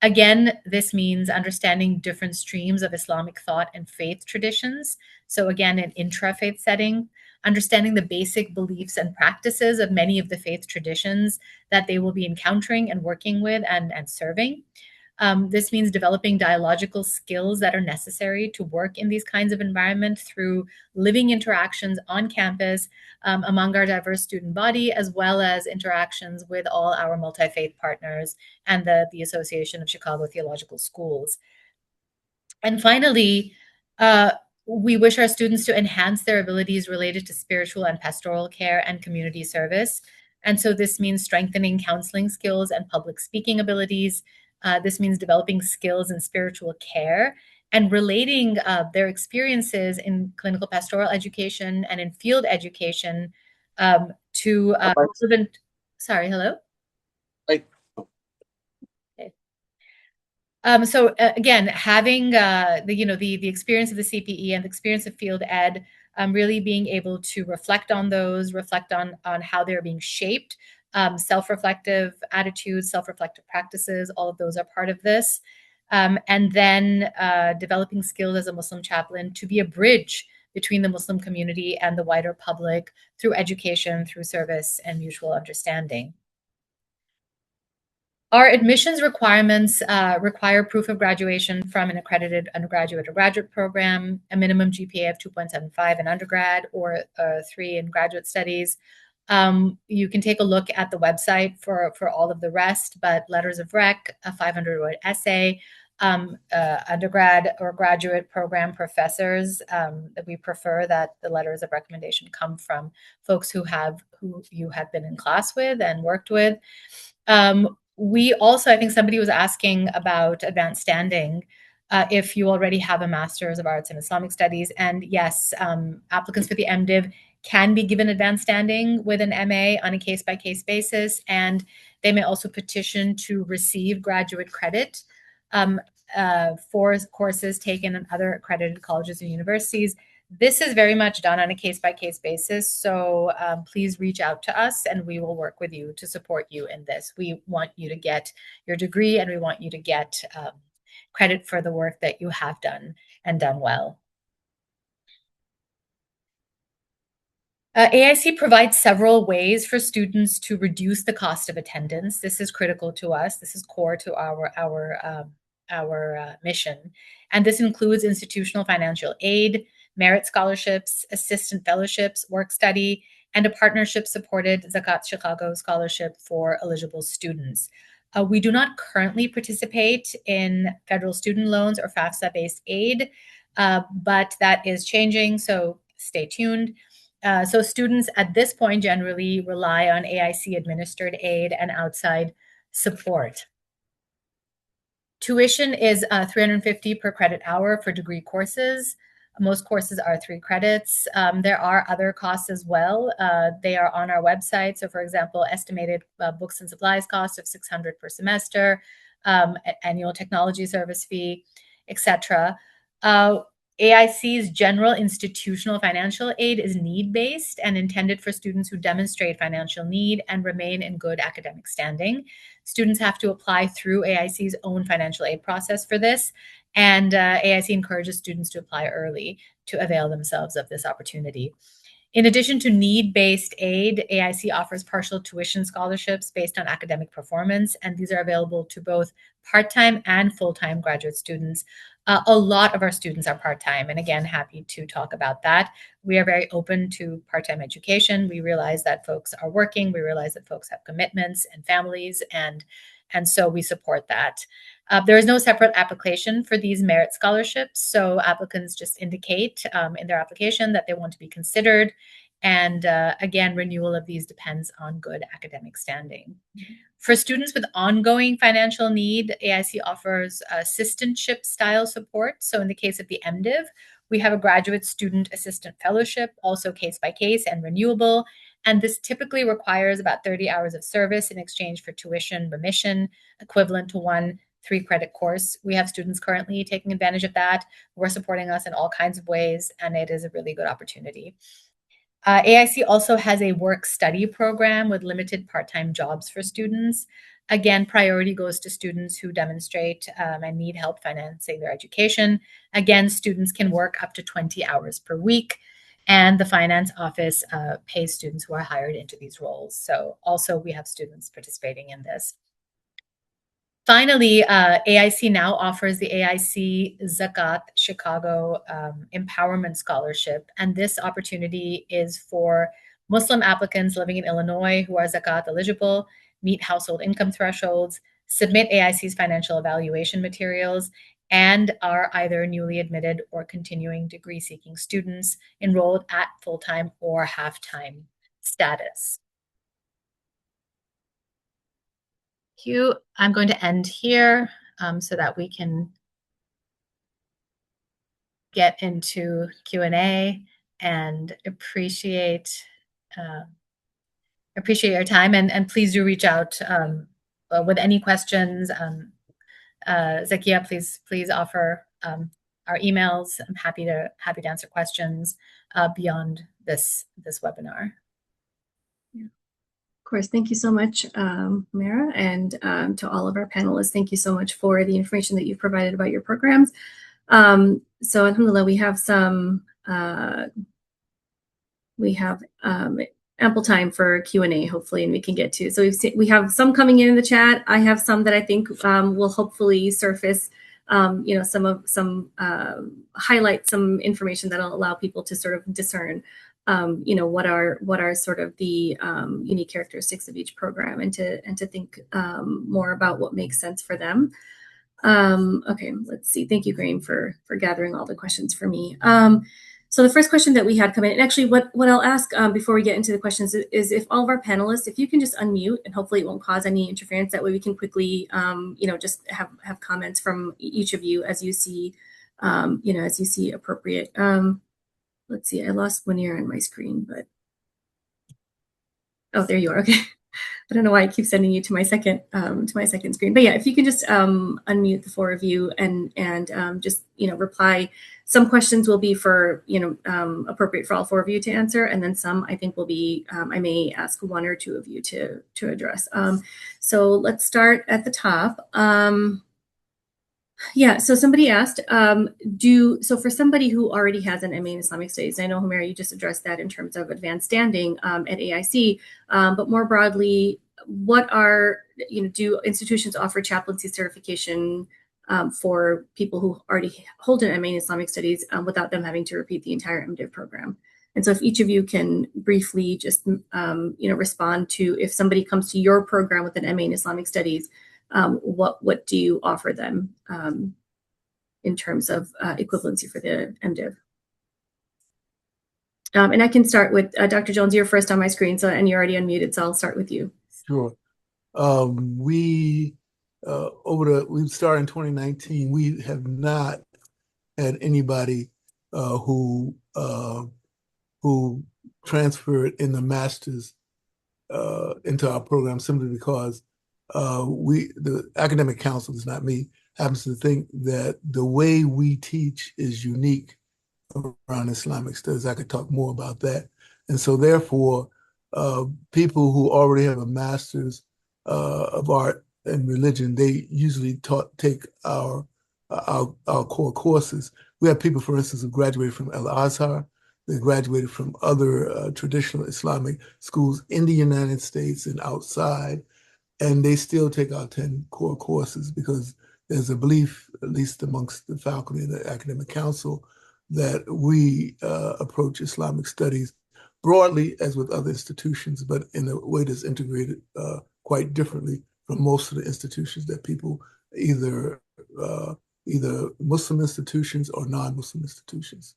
Again, this means understanding different streams of Islamic thought and faith traditions. So again, an intra-faith setting, understanding the basic beliefs and practices of many of the faith traditions that they will be encountering and working with and serving. This means developing dialogical skills that are necessary to work in these kinds of environments through living interactions on campus among our diverse student body, as well as interactions with all our multi-faith partners and the Association of Chicago Theological Schools. And finally, we wish our students to enhance their abilities related to spiritual and pastoral care and community service. And so this means strengthening counseling skills and public speaking abilities. This means developing skills in spiritual care and relating their experiences in clinical pastoral education and in field education to relevant. Sorry, hello? Hi. Okay. So again, having the experience of the CPE and the experience of field ed, really being able to reflect on those, reflect on how they're being shaped. Self-reflective attitudes, self-reflective practices, all of those are part of this. And then developing skills as a Muslim chaplain to be a bridge between the Muslim community and the wider public through education, through service, and mutual understanding. Our admissions requirements require proof of graduation from an accredited undergraduate or graduate program, a minimum GPA of 2.75 in undergrad or 3 in graduate studies. You can take a look at the website for all of the rest, but letters of rec, a 500-word essay, undergrad or graduate program professors, that we prefer that the letters of recommendation come from folks who you have been in class with and worked with. We also, I think somebody was asking about advanced standing. If you already have a Master's of Arts in Islamic Studies, and yes, applicants for the MDiv can be given advanced standing with an MA on a case-by-case basis, and they may also petition to receive graduate credit for courses taken in other accredited colleges and universities. This is very much done on a case-by-case basis, so please reach out to us and we will work with you to support you in this. We want you to get your degree and we want you to get credit for the work that you have done and done well. AIC provides several ways for students to reduce the cost of attendance. This is critical to us. This is core to our mission. And this includes institutional financial aid. merit scholarships, assistant fellowships, work study, and a partnership-supported Zakat Chicago scholarship for eligible students. We do not currently participate in federal student loans or FAFSA-based aid, but that is changing, so stay tuned. So students at this point generally rely on AIC-administered aid and outside support. Tuition is $350 per credit hour for degree courses. Most courses are 3 credits. There are other costs as well. They are on our website. So for example, estimated books and supplies cost of $600 per semester, annual technology service fee, etc. AIC's general institutional financial aid is need-based and intended for students who demonstrate financial need and remain in good academic standing. Students have to apply through AIC's own financial aid process for this, and AIC encourages students to apply early to avail themselves of this opportunity. In addition to need-based aid, AIC offers partial tuition scholarships based on academic performance, and these are available to both part-time and full-time graduate students. A lot of our students are part-time, and again, happy to talk about that. We are very open to part-time education. We realize that folks are working. We realize that folks have commitments and families, and so we support that. There is no separate application for these merit scholarships, so applicants just indicate in their application that they want to be considered. And again, renewal of these depends on good academic standing. For students with ongoing financial need, AIC offers assistantship style support. So in the case of the MDiv, we have a graduate student assistant fellowship, also case by case and renewable. And this typically requires about 30 hours of service in exchange for tuition remission, equivalent to 1 3-credit course. We have students currently taking advantage of that. We're supporting us in all kinds of ways, and it is a really good opportunity. AIC also has a work-study program with limited part-time jobs for students. Again, priority goes to students who demonstrate and need help financing their education. Again, students can work up to 20 hours per week, and the finance office pays students who are hired into these roles. So also we have students participating in this. Finally, AIC now offers the AIC Zakat Chicago Empowerment Scholarship, and this opportunity is for Muslim applicants living in Illinois who are Zakat eligible, meet household income thresholds, submit AIC's financial evaluation materials, and are either newly admitted or continuing degree-seeking students enrolled at full-time or half-time status. Hugh, I'm going to end here so that we can get into Q&A, and appreciate your time, and please do reach out with any questions. Zakia, please offer our emails. I'm happy to answer questions beyond this webinar. Of course, thank you so much, Mara, and to all of our panelists, thank you so much for the information that you've provided about your programs. So alhamdulillah, we have some, ample time for Q&A, hopefully, and we can get to. So we have some coming in the chat. I have some that I think will hopefully surface, highlight some information that'll allow people to sort of discern what are sort of the unique characteristics of each program, and to think more about what makes sense for them. Okay, let's see. Thank you, Graeme, for gathering all the questions for me. So the first question that we had come in, and actually what I'll ask before we get into the questions is if all of our panelists, if you can just unmute, and hopefully it won't cause any interference. That way we can quickly, just have comments from each of you as you see, as you see appropriate. Let's see, I lost Munir on my screen, but, oh, there you are, okay. I don't know why I keep sending you to my second screen, but yeah, if you can just unmute the 4 of you and just, reply. Some questions will be for, appropriate for all 4 of you to answer, and then some I think will be, I may ask 1 or 2 of you to address. So let's start at the top. Yeah, so somebody asked, so for somebody who already has an MA in Islamic Studies, I know, Humera, you just addressed that in terms of advanced standing at AIC, but more broadly, what are, do institutions offer chaplaincy certification for people who already hold an MA in Islamic Studies without them having to repeat the entire MDiv program. And so if each of you can briefly just respond to, if somebody comes to your program with an MA in Islamic Studies, what do you offer them in terms of equivalency for the MDiv? And I can start with Dr. Jones. You're first on my screen, and you're already unmuted, so I'll start with you. Sure. We started in 2019. We have not had anybody who transferred in the master's into our program simply because the academic council, is not me, happens to think that the way we teach is unique around Islamic studies. I could talk more about that. And so therefore, people who already have a master's of art and religion, they usually take our core courses. We have people, for instance, who graduated from Al-Azhar. They graduated from other traditional Islamic schools in the United States and outside, and they still take our 10 core courses because there's a belief, at least amongst the faculty and the academic council, that we approach Islamic studies broadly as with other institutions, but in a way that's integrated quite differently from most of the institutions that people either Muslim institutions or non-Muslim institutions.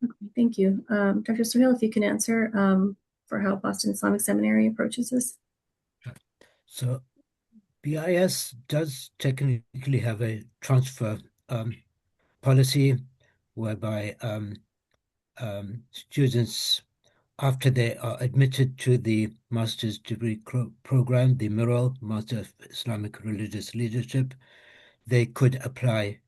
Okay, thank you. Dr. Sohail, if you can answer for how Boston Islamic Seminary approaches this. So BIS does technically have a transfer policy whereby students, after they are admitted to the master's degree program, the Miral Master of Islamic Religious Leadership, they could apply,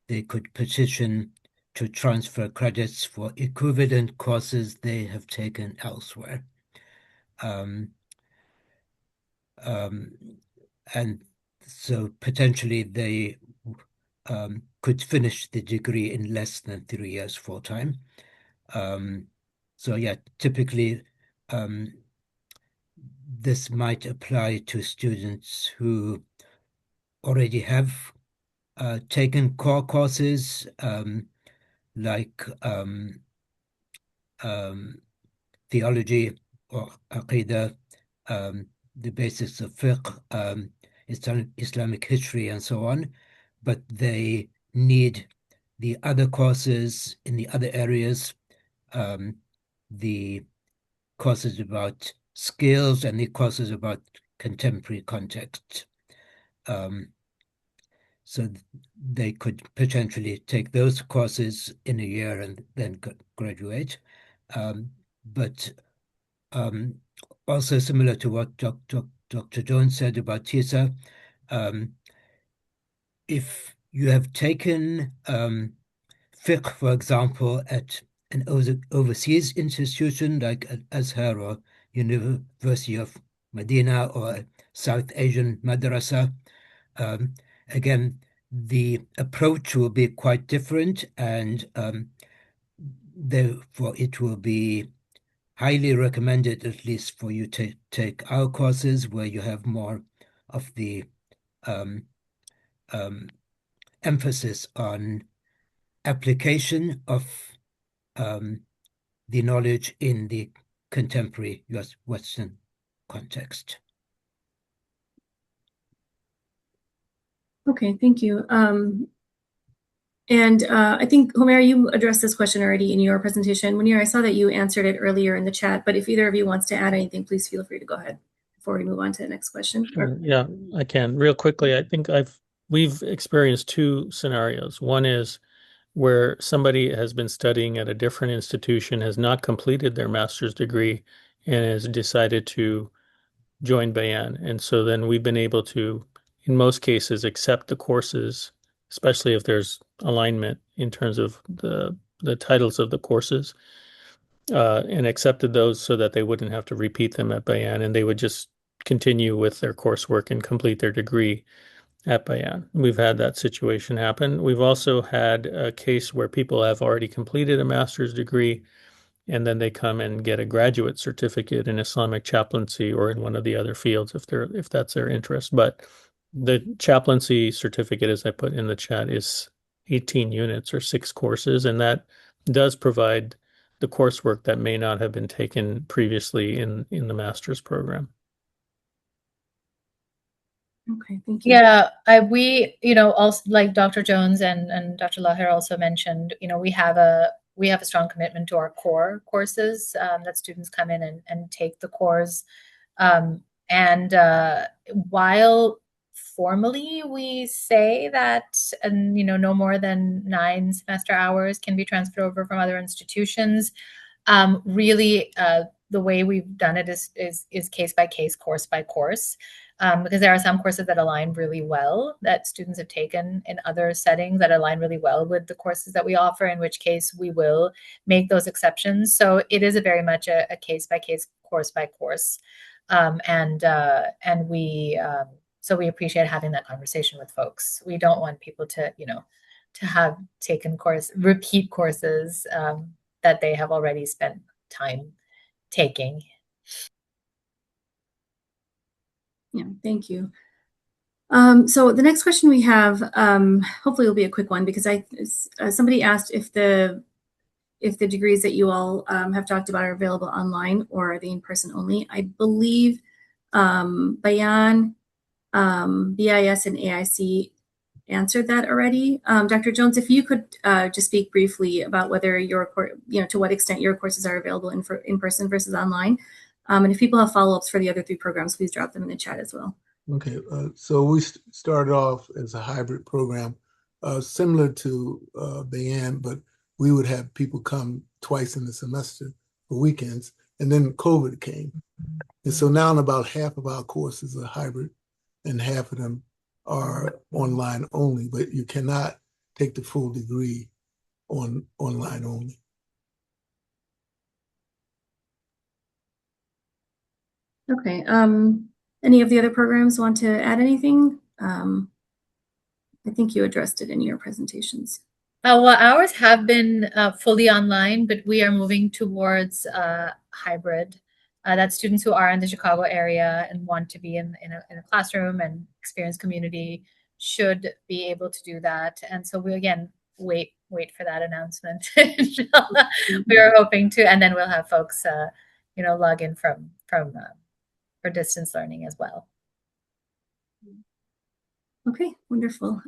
they could petition to transfer credits for equivalent courses they have taken elsewhere. And so potentially they could finish the degree in less than 3 years full time. So yeah, typically this might apply to students who already have taken core courses like theology or aqidah, the basics of fiqh, Islamic history, and so on, but they need the other courses in the other areas, the courses about skills and the courses about contemporary context. So they could potentially take those courses in a year and then graduate. But also similar to what Dr. Jones said about TISA, if you have taken fiqh, for example, at an overseas institution like at Azhar or University of Medina or a South Asian madrasa, again, the approach will be quite different, and therefore it will be highly recommended, at least for you to take our courses where you have more of the emphasis on application of the knowledge in the contemporary Western context. Okay, thank you. And I think, Homer, you addressed this question already in your presentation. Munir, I saw that you answered it earlier in the chat, but if either of you wants to add anything, please feel free to go ahead before we move on to the next question. Sure. Yeah, I can. Real quickly, I think we've experienced two scenarios. One is where somebody has been studying at a different institution, has not completed their master's degree, and has decided to join Bayan. And so then we've been able to, in most cases, accept the courses, especially if there's alignment in terms of the titles of the courses, and accepted those so that they wouldn't have to repeat them at Bayan, and they would just continue with their coursework and complete their degree at Bayan. We've had that situation happen. We've also had a case where people have already completed a master's degree and then they come and get a graduate certificate in Islamic chaplaincy or in one of the other fields if that's their interest. But the chaplaincy certificate, as I put in the chat, is 18 units or 6 courses, and that does provide the coursework that may not have been taken previously in the master's program. Okay, thank you. Yeah, we, also like Dr. Jones and Dr. Lahir also mentioned, we have a strong commitment to our core courses, that students come in and take the course. And while formally we say that, no more than 9 semester hours can be transferred over from other institutions, really, the way we've done it is case by case, course by course. Because there are some courses that align really well that students have taken in other settings that align really well with the courses that we offer, in which case we will make those exceptions. So it is very much a case by case, course by course. And we appreciate having that conversation with folks. We don't want people to have taken repeat courses that they have already spent time taking. Yeah, thank you. So the next question we have, hopefully will be a quick one, because somebody asked if the degrees that you all have talked about are available online or are they in person only. I believe Bayan, BIS, and AIC answered that already. Dr. Jones, if you could just speak briefly about whether to what extent your courses are available in person versus online. And if people have follow-ups for the other 3 programs, please drop them in the chat as well. Okay, so we started off as a hybrid program, similar to Bayan, but we would have people come twice in the semester for weekends, and then COVID came. And so now about half of our courses are hybrid and half of them are online only, but you cannot take the full degree online only. Okay. Any of the other programs want to add anything? I think you addressed it in your presentations. Well, ours have been fully online, but we are moving towards hybrid. That students who are in the Chicago area and want to be in a classroom and experience community should be able to do that. And so we, again, wait for that announcement. We are hoping to, and then we'll have folks, log in from for distance learning as well. Okay, wonderful.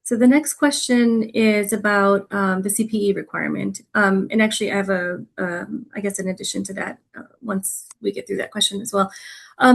So the next question is about the CPE requirement. And actually, I have I guess in addition to that, once we get through that question as well.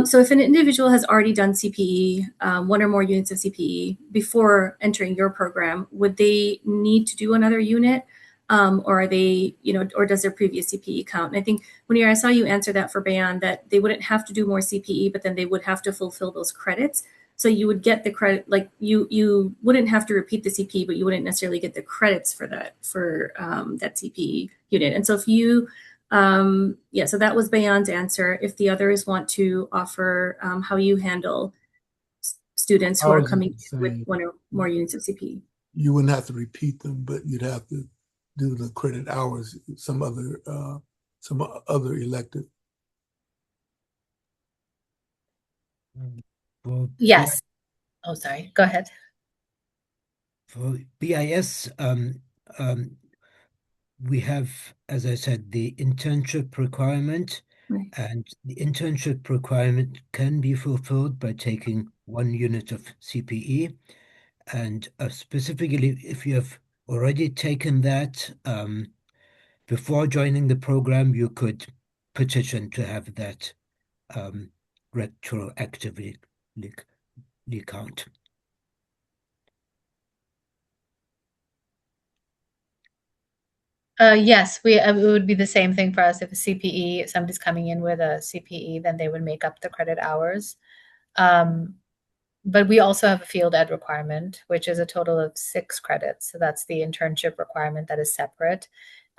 So if an individual has already done CPE, 1 or more units of CPE before entering your program, would they need to do another unit? Or are they, or does their previous CPE count? And I think, Munir, I saw you answer that for Bayan, that they wouldn't have to do more CPE, but then they would have to fulfill those credits. So you would get the credit, like you wouldn't have to repeat the CPE, but you wouldn't necessarily get the credits for that, that CPE unit. And so if you, so that was Bayan's answer. If the others want to offer how you handle students who are coming with 1 or more units of CPE. You wouldn't have to repeat them, but you'd have to do the credit hours, some other elective. Yes. Oh, sorry. Go ahead. For BIS, we have, as I said, the internship requirement, Right. And the internship requirement can be fulfilled by taking 1 unit of CPE. And specifically, if you have already taken that before joining the program, you could petition to have that retroactively count. Yes, it would be the same thing for us. If somebody's coming in with a CPE, then they would make up the credit hours. But we also have a field ed requirement, which is a total of 6 credits. So that's the internship requirement that is separate.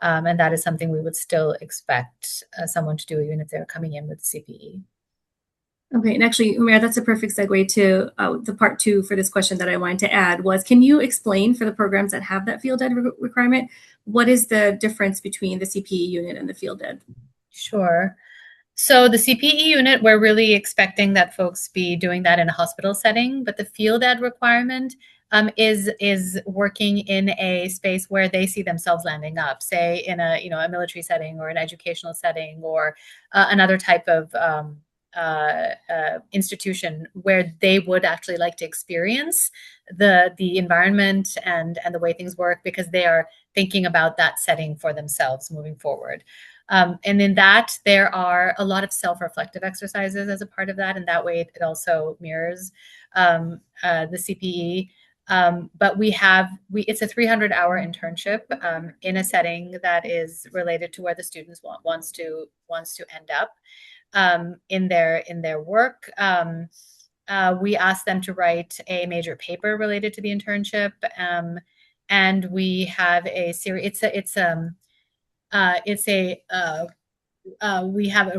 And that is something we would still expect someone to do, even if they're coming in with CPE. Okay, and actually, Umair, that's a perfect segue to the part 2 for this question that I wanted to add was, can you explain for the programs that have that field ed requirement, what is the difference between the CPE unit and the field ed? Sure. So the CPE unit, we're really expecting that folks be doing that in a hospital setting, but the field ed requirement is working in a space where they see themselves landing up, say in a a military setting or an educational setting or another type of institution where they would actually like to experience the environment and the way things work, because they are thinking about that setting for themselves moving forward. And in that, there are a lot of self-reflective exercises as a part of that, and that way it also mirrors the CPE. But it's a 300-hour internship in a setting that is related to where the students wants to end up in their work. We ask them to write a major paper related to the internship, and we have a series. We have a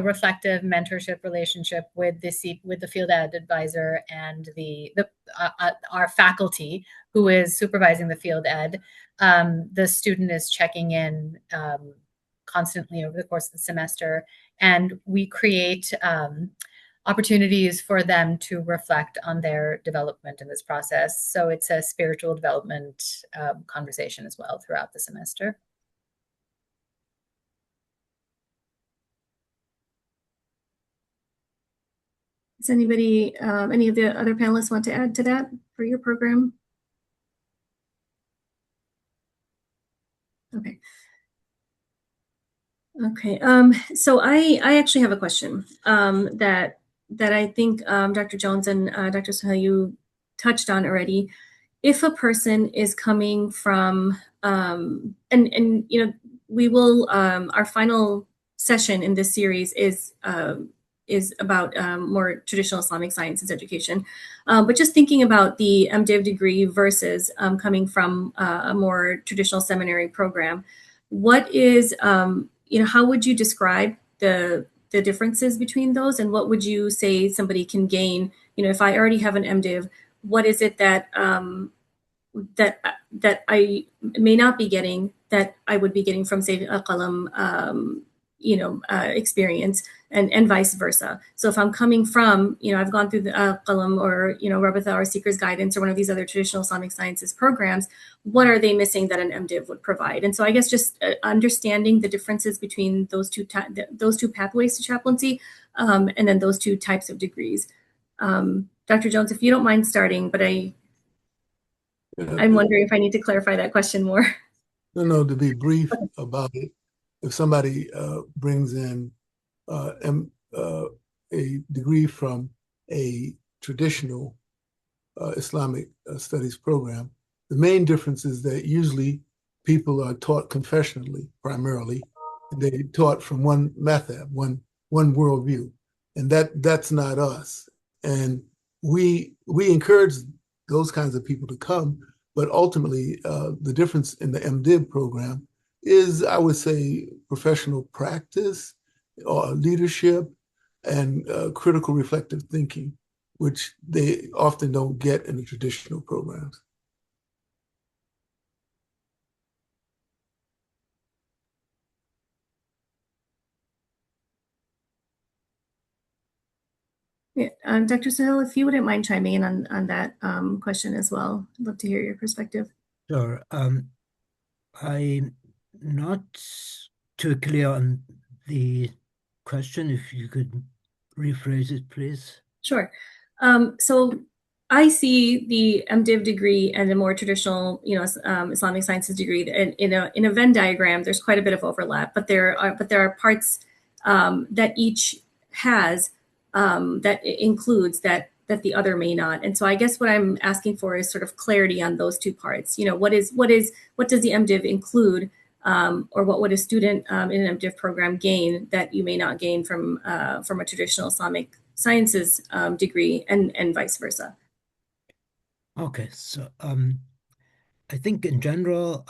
reflective mentorship relationship with the field ed advisor and our faculty who is supervising the field ed. The student is checking in constantly over the course of the semester, and we create opportunities for them to reflect on their development in this process. So it's a spiritual development conversation as well throughout the semester. Does anybody, any of the other panelists want to add to that for your program? Okay. Okay. So I actually have a question that I think Dr. Jones and Dr. Sahel, you touched on already. If a person is coming from, and we will, our final session in this series is about more traditional Islamic sciences education. But just thinking about the MDiv degree versus coming from a more traditional seminary program, what is, how would you describe the differences between those, and what would you say somebody can gain? If I already have an MDiv, what is it that that I may not be getting that I would be getting from, say, a qalam, experience, and vice versa. So if I'm coming from, I've gone through the qalam or, Rabitha or Seeker's Guidance or one of these other traditional Islamic sciences programs, what are they missing that an MDiv would provide? And so I guess just understanding the differences between those two pathways to chaplaincy, and then those two types of degrees. Dr. Jones, if you don't mind starting, but I'm wondering if I need to clarify that question more. No, to be brief about it, if somebody brings in a degree from a traditional Islamic studies program, the main difference is that usually people are taught confessionally primarily, and they're taught from one method, one worldview, and that's not us. And we encourage those kinds of people to come, but ultimately the difference in the MDiv program is, I would say, professional practice, leadership, and critical reflective thinking, which they often don't get in the traditional programs. Yeah, Dr. Sahel, if you wouldn't mind chiming in on that question as well, I'd love to hear your perspective. Sure. I'm not too clear on the question. If you could rephrase it, please. Sure. So I see the MDiv degree and a more traditional, Islamic sciences degree. In a Venn diagram, there's quite a bit of overlap, but there are parts that each has that includes that the other may not. And so I guess what I'm asking for is sort of clarity on those two parts. What does the MDiv include, or what would a student in an MDiv program gain that you may not gain from a traditional Islamic sciences degree, and vice versa? Okay, so I think in general,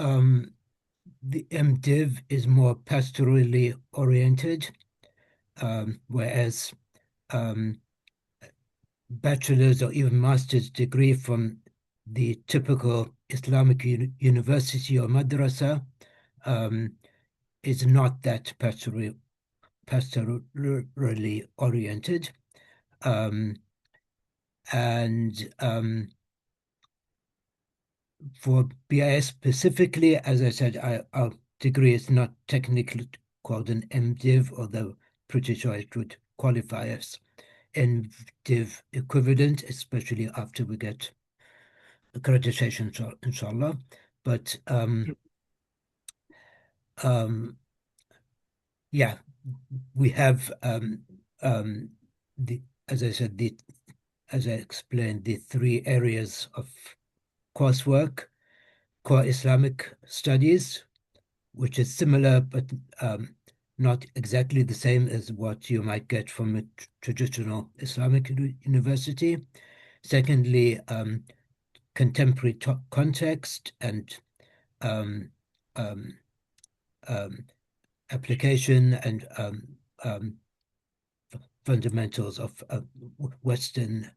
the MDiv is more pastorally oriented, whereas bachelor's or even master's degree from the typical Islamic university or madrasa is not that pastorally pastorally oriented. For BIS specifically, as I said, our degree is not technically called an MDiv, although pretty sure it would qualify as MDiv equivalent, especially after we get accreditation, inshallah. But yeah, we have as I said, as I explained, the 3 areas of coursework: core Islamic studies, which is similar but not exactly the same as what you might get from a traditional Islamic university. Secondly, contemporary context and application and fundamentals of Western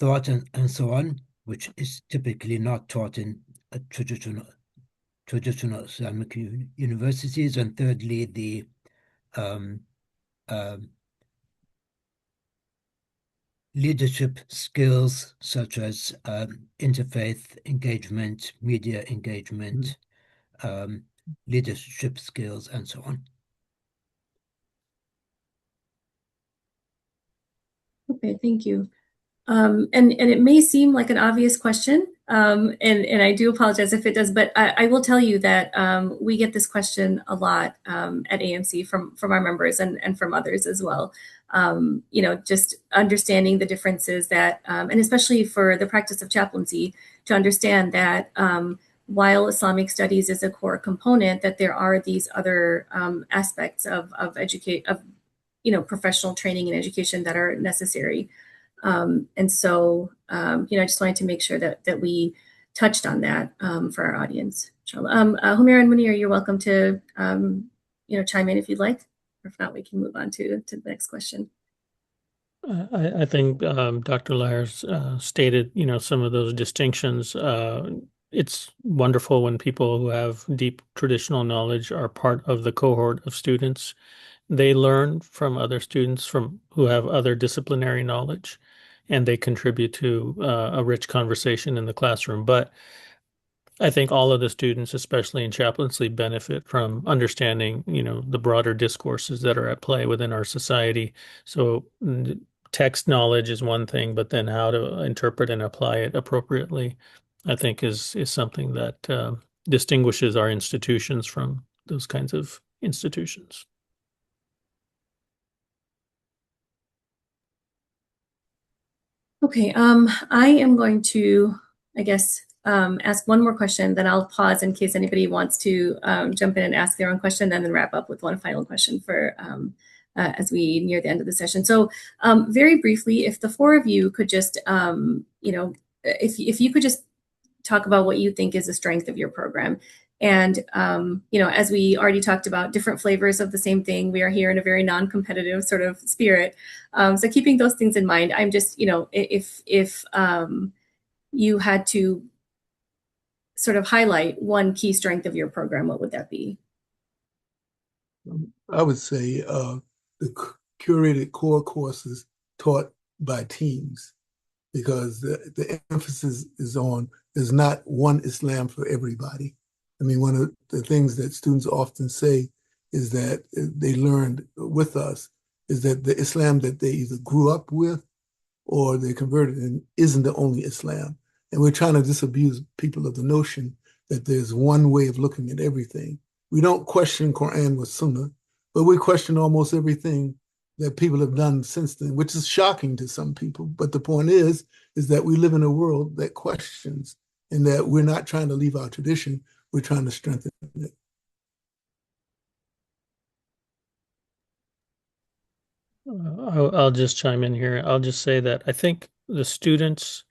thought and so on, which is typically not taught in a traditional Islamic universities. And thirdly, the leadership skills such as interfaith engagement, media engagement, leadership skills, and so on. Okay, thank you. And it may seem like an obvious question, and I do apologize if it does, but I will tell you that we get this question a lot at AMC from our members and from others as well. Just understanding the differences that, and especially for the practice of chaplaincy, to understand that while Islamic studies is a core component, that there are these other aspects of professional training and education that are necessary. And so, I just wanted to make sure that we touched on that for our audience. Humaira and Munir, you're welcome to chime in if you'd like. Or if not, we can move on to the next question. I think Dr. Lyers stated, some of those distinctions. It's wonderful when people who have deep traditional knowledge are part of the cohort of students. They learn from other students who have other disciplinary knowledge, and they contribute to a rich conversation in the classroom. But I think all of the students, especially in chaplaincy, benefit from understanding, the broader discourses that are at play within our society. So text knowledge is one thing, but then how to interpret and apply it appropriately, I think is something that distinguishes our institutions from those kinds of institutions. Okay, I am going to, I guess, ask one more question, then I'll pause in case anybody wants to jump in and ask their own question, and then wrap up with one final question for as we near the end of the session. So very briefly, if the 4 of you could just, if you could just talk about what you think is the strength of your program. And, as we already talked about, different flavors of the same thing. We are here in a very non-competitive sort of spirit. So keeping those things in mind, I'm just, if you had to sort of highlight one key strength of your program, what would that be? I would say the curated core courses taught by teams, because the emphasis is on there's not one Islam for everybody. I mean, one of the things that students often say is that they learned with us is that the Islam that they either grew up with or they converted in isn't the only Islam. And we're trying to disabuse people of the notion that there's one way of looking at everything. We don't question Quran with Sunnah, but we question almost everything that people have done since then, which is shocking to some people. But the point is that we live in a world that questions, and that we're not trying to leave our tradition, we're trying to strengthen it. I'll just chime in here. I'll just say that I think the students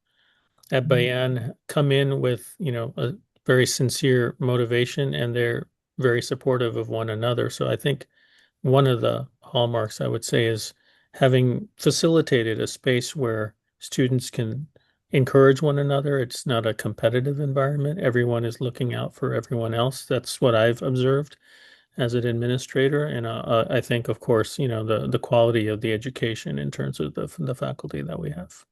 at Bayan come in with, a very sincere motivation, and they're very supportive of one another. So I think one of the hallmarks, I would say, is having facilitated a space where students can encourage one another. It's not a competitive environment. Everyone is looking out for everyone else. That's what I've observed. as an administrator. And I think, of course, the quality of the education in terms of the faculty that we have.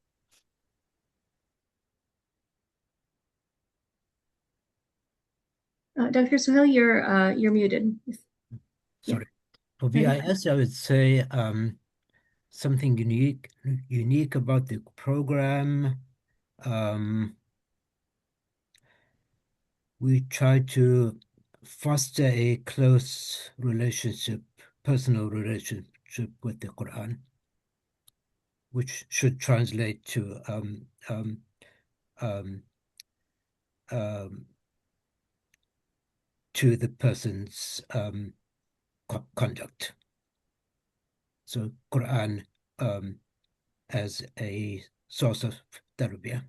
Dr. Sohail, you're muted. Sorry. For VIS, I would say something unique about the program. We try to foster a close relationship, personal relationship with the Quran, which should translate to the person's conduct. So Quran as a source of tarbiyah.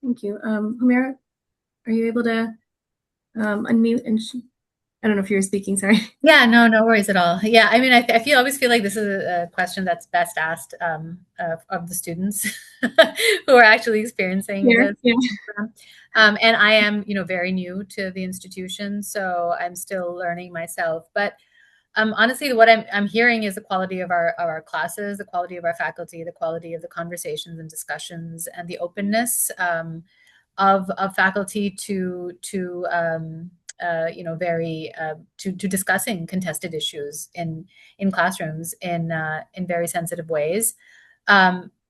Thank you. Humaira, are you able to unmute? And I don't know if you were speaking, sorry. Yeah, no worries at all. Yeah, I mean, I always feel like this is a question that's best asked of the students who are actually experiencing this. Yeah. And I am, very new to the institution, so I'm still learning myself. But honestly, what I'm hearing is the quality of our classes, the quality of our faculty, the quality of the conversations and discussions, and the openness of faculty to discussing contested issues in classrooms in very sensitive ways.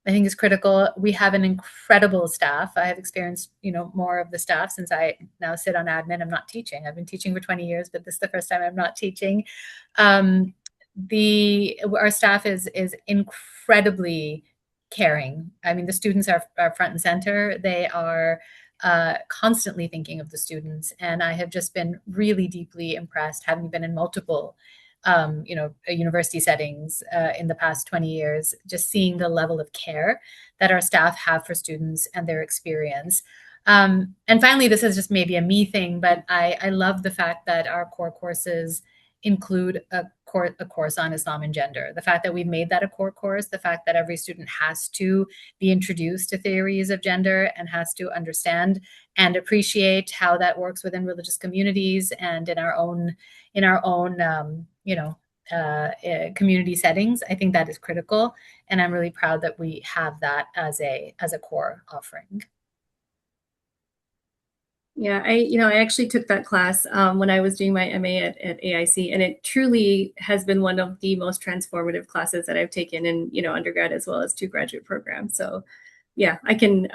I think is critical. We have an incredible staff. I have experienced, more of the staff since I now sit on admin. I'm not teaching. I've been teaching for 20 years, but this is the first time I'm not teaching. Our staff is incredibly caring. I mean, the students are front and center. They are constantly thinking of the students. And I have just been really deeply impressed, having been in multiple university settings in the past 20 years, just seeing the level of care that our staff have for students and their experience. And finally, this is just maybe a me thing, but I love the fact that our core courses include a course on Islam and gender. The fact that we've made that a core course, the fact that every student has to be introduced to theories of gender and has to understand and appreciate how that works within religious communities and in our own community settings. I think that is critical, and I'm really proud that we have that as a core offering. Yeah, I actually took that class when I was doing my MA at AIC, and it truly has been one of the most transformative classes that I've taken in, undergrad as well as 2 graduate programs. So yeah, I can,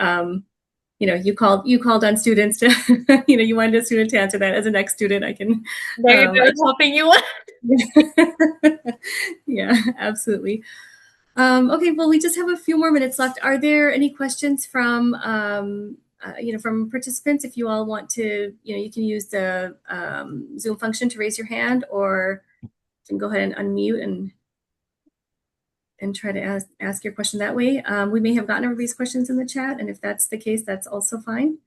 you called on students to, you wanted a student to answer that. As an ex-student, I can. There you go. I was hoping you would. Yeah, absolutely. Okay, well, we just have a few more minutes left. Are there any questions from from participants? If you all want to, you can use the Zoom function to raise your hand, or you can go ahead and unmute and try to ask your question that way. We may have gotten everybody's questions in the chat, and if that's the case, that's also fine.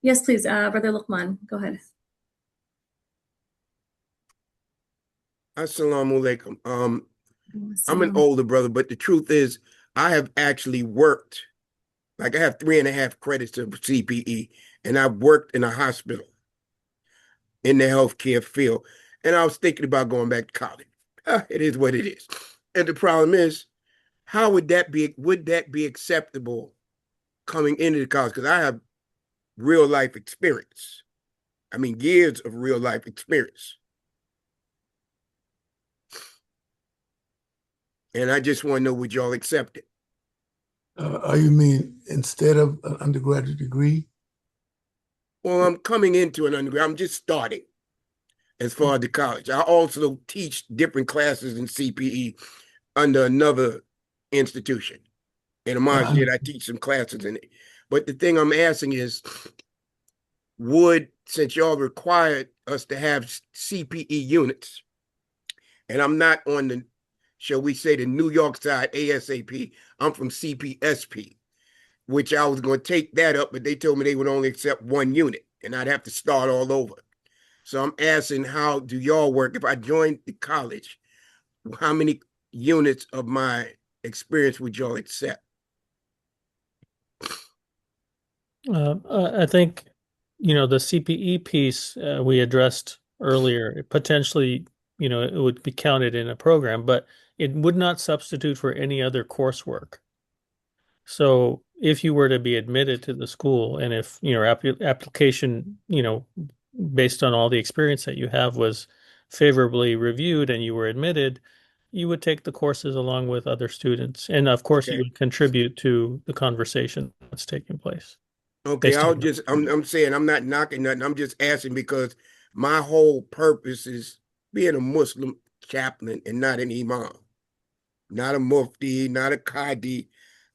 Yes, please, Brother Luqman, go ahead. Assalamu alaikum. I'm an older brother, but the truth is I have actually worked. Like I have 3.5 credits of CPE, and I've worked in a hospital in the healthcare field. And I was thinking about going back to college. It is what it is. And the problem is, how would that be acceptable coming into the college? Because I have real life experience. I mean, years of real life experience. And I just want to know, would y'all accept it? You mean instead of an undergraduate degree? Well, I'm coming into an undergrad. I'm just starting as far as the college. I also teach different classes in CPE under another institution. In a masjid, I teach some classes in it. But the thing I'm asking is, since y'all required us to have CPE units, and I'm not on the, shall we say, the New York side, ASAP, I'm from CPSP, which I was going to take that up, but they told me they would only accept 1 unit, and I'd have to start all over. So I'm asking, how do y'all work? If I joined the college, how many units of my experience would y'all accept? I think, the CPE piece we addressed earlier, potentially, it would be counted in a program, but it would not substitute for any other coursework. So if you were to be admitted to the school and if, your application, based on all the experience that you have was favorably reviewed and you were admitted, you would take the courses along with other students. And of course, you Okay. would contribute to the conversation that's taking place. Okay, Based on I'm saying I'm not knocking nothing. I'm just asking because my whole purpose is being a Muslim chaplain and not an imam, not a mufti, not a qadi.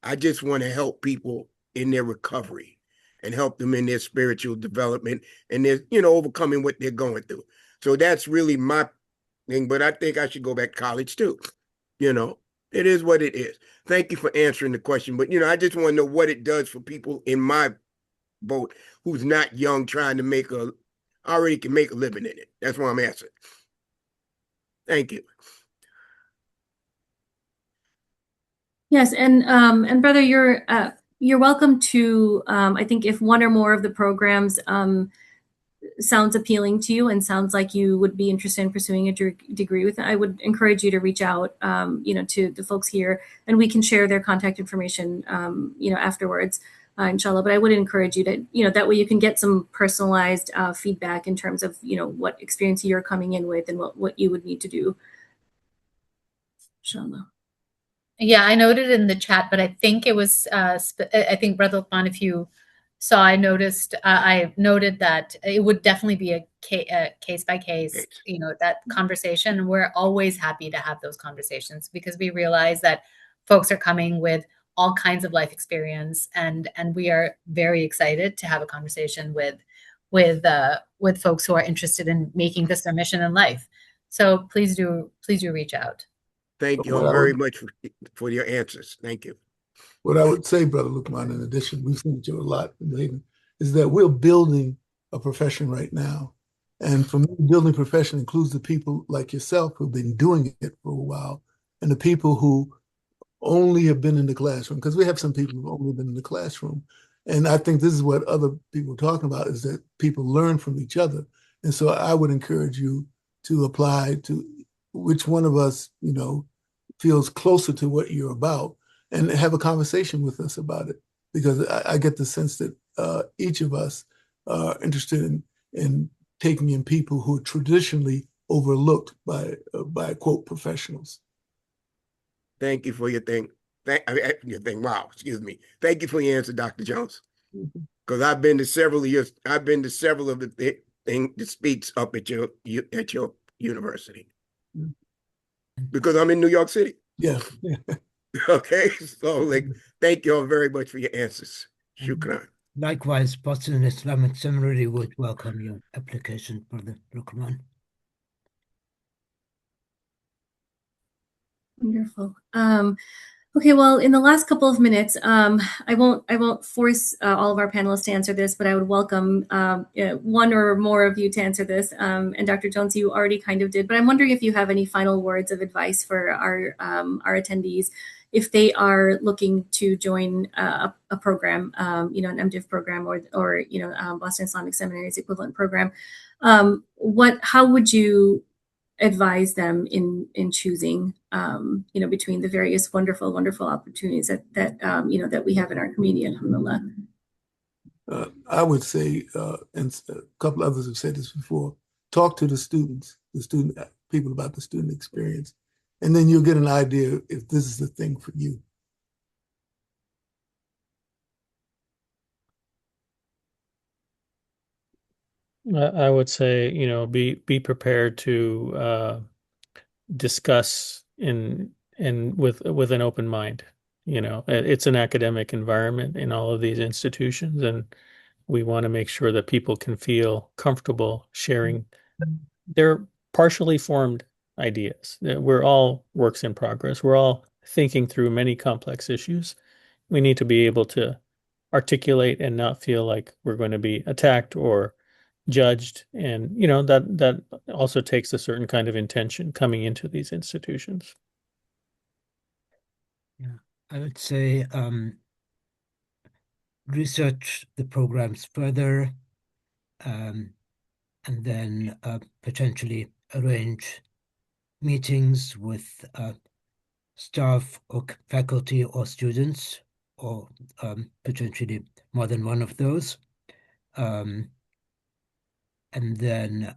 I just want to help people in their recovery and help them in their spiritual development and their, overcoming what they're going through. So that's really my thing, but I think I should go back to college too. It is what it is. Thank you for answering the question, but I just want to know what it does for people in my boat who's not young trying to already can make a living in it. That's why I'm asking. Thank you. Yes, and brother, you're welcome to. I think if one or more of the programs sounds appealing to you and sounds like you would be interested in pursuing a degree with it, I would encourage you to reach out, to the folks here, and we can share their contact information, afterwards, inshallah. But I would encourage you to, that way you can get some personalized feedback in terms of, what experience you're coming in with and what you would need to do, inshallah. Yeah, I noted in the chat, but I think it was, I think Brother Lukman, if you saw, I noted that it would definitely be a case by case, that conversation. We're always happy to have those conversations because we realize that folks are coming with all kinds of life experience, and we are very excited to have a conversation with folks who are interested in making this their mission in life. So please do reach out. Thank you very much for your answers. Thank you. What I would say, Brother Lukman, in addition, we've seen you a lot, is that we're building a profession right now. And for me, building a profession includes the people like yourself who've been doing it for a while and the people who only have been in the classroom, because we have some people who've only been in the classroom. And I think this is what other people are talking about, is that people learn from each other. And so I would encourage you to apply to which one of us, feels closer to what you're about and have a conversation with us about it. Because I get the sense that each of us are interested in taking in people who are traditionally overlooked by quote professionals. Thank you for your thing. Your thing. Wow, excuse me. Thank you for your answer, Dr. Jones. Because I've been to several of the things that speaks up at your university. Because I'm in New York City. Yeah. Okay. So thank you all very much for your answers. Shukran. Likewise, Boston Islamic Seminary would welcome your application, Brother Lukman. Wonderful. Okay, well, in the last couple of minutes, I won't force all of our panelists to answer this, but I would welcome one or more of you to answer this. And Dr. Jones, you already kind of did, but I'm wondering if you have any final words of advice for our attendees if they are looking to join a program, an MDiv program or Boston Islamic Seminary's equivalent program. How would you advise them in choosing, between the various wonderful opportunities that we have in our community, alhamdulillah? I would say, and a couple others have said this before, talk to the people about the student experience, and then you'll get an idea if this is the thing for you. I would say, be prepared to discuss with an open mind. It's an academic environment in all of these institutions, and we want to make sure that people can feel comfortable sharing their partially formed ideas. We're all works in progress. We're all thinking through many complex issues. We need to be able to articulate and not feel like we're going to be attacked or judged, and that also takes a certain kind of intention coming into these institutions. I would say research the programs further, and then potentially arrange meetings with staff or faculty or students, or potentially more than one of those. And then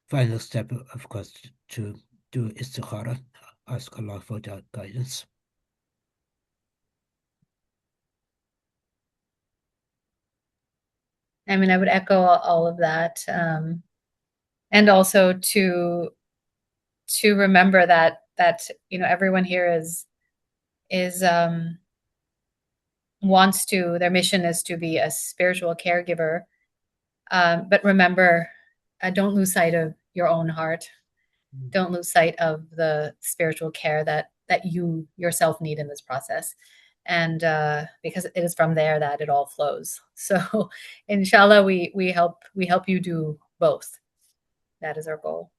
final step, of course, to do istikhara, ask Allah for guidance. I mean, I would echo all of that, and also to remember that everyone here is wants to. Their mission is to be a spiritual caregiver, but remember, don't lose sight of your own heart. Don't lose sight of the spiritual care that you yourself need in this process. And because it is from there that it all flows. So inshallah, we help you do both. That is our goal.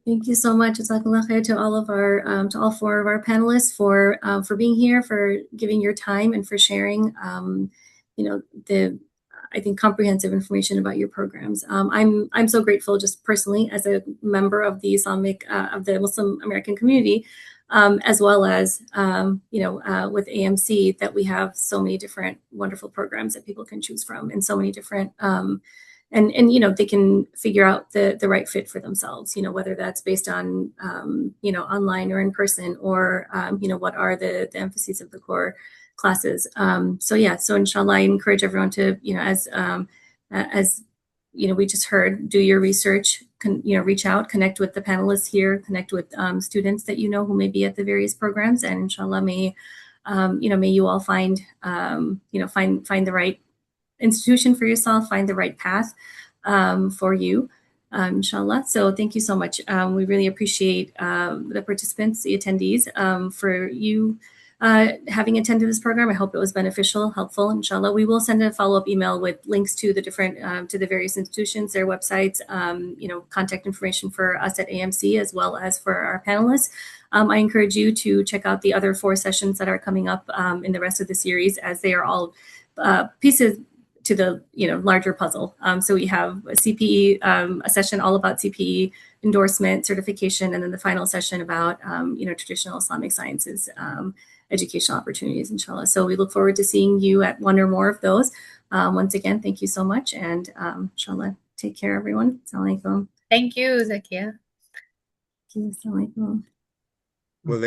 Thank you so much. Jazakallah khair to all of our to all four of our panelists for being here, for giving your time, and for sharing the I think comprehensive information about your programs. I'm so grateful, just personally, as a member of the Islamic of the Muslim American community, as well as with AMC, that we have so many different wonderful programs that people can choose from, and so many different and they can figure out the right fit for themselves. Whether that's based on online or in person, or what are the emphases of the core classes. So inshallah, I encourage everyone to, as we just heard, do your research, reach out, connect with the panelists here, connect with students that who may be at the various programs, and inshallah may you all find find the right institution for yourself, find the right path for you, inshallah. So thank you so much. We really appreciate the participants, the attendees, for you having attended this program. I hope it was beneficial, helpful, inshallah. We will send a follow-up email with links to the different, to the various institutions, their websites, contact information for us at AMC, as well as for our panelists. I encourage you to check out the other 4 sessions that are coming up in the rest of the series, as they are all pieces to the larger puzzle. So we have a CPE, a session all about CPE endorsement, certification, and then the final session about traditional Islamic sciences educational opportunities, inshallah. So we look forward to seeing you at one or more of those. Once again, thank you so much, and inshallah, take care, everyone. Assalamu alaikum. Thank you, Zakia. Assalamu alaikum. Well,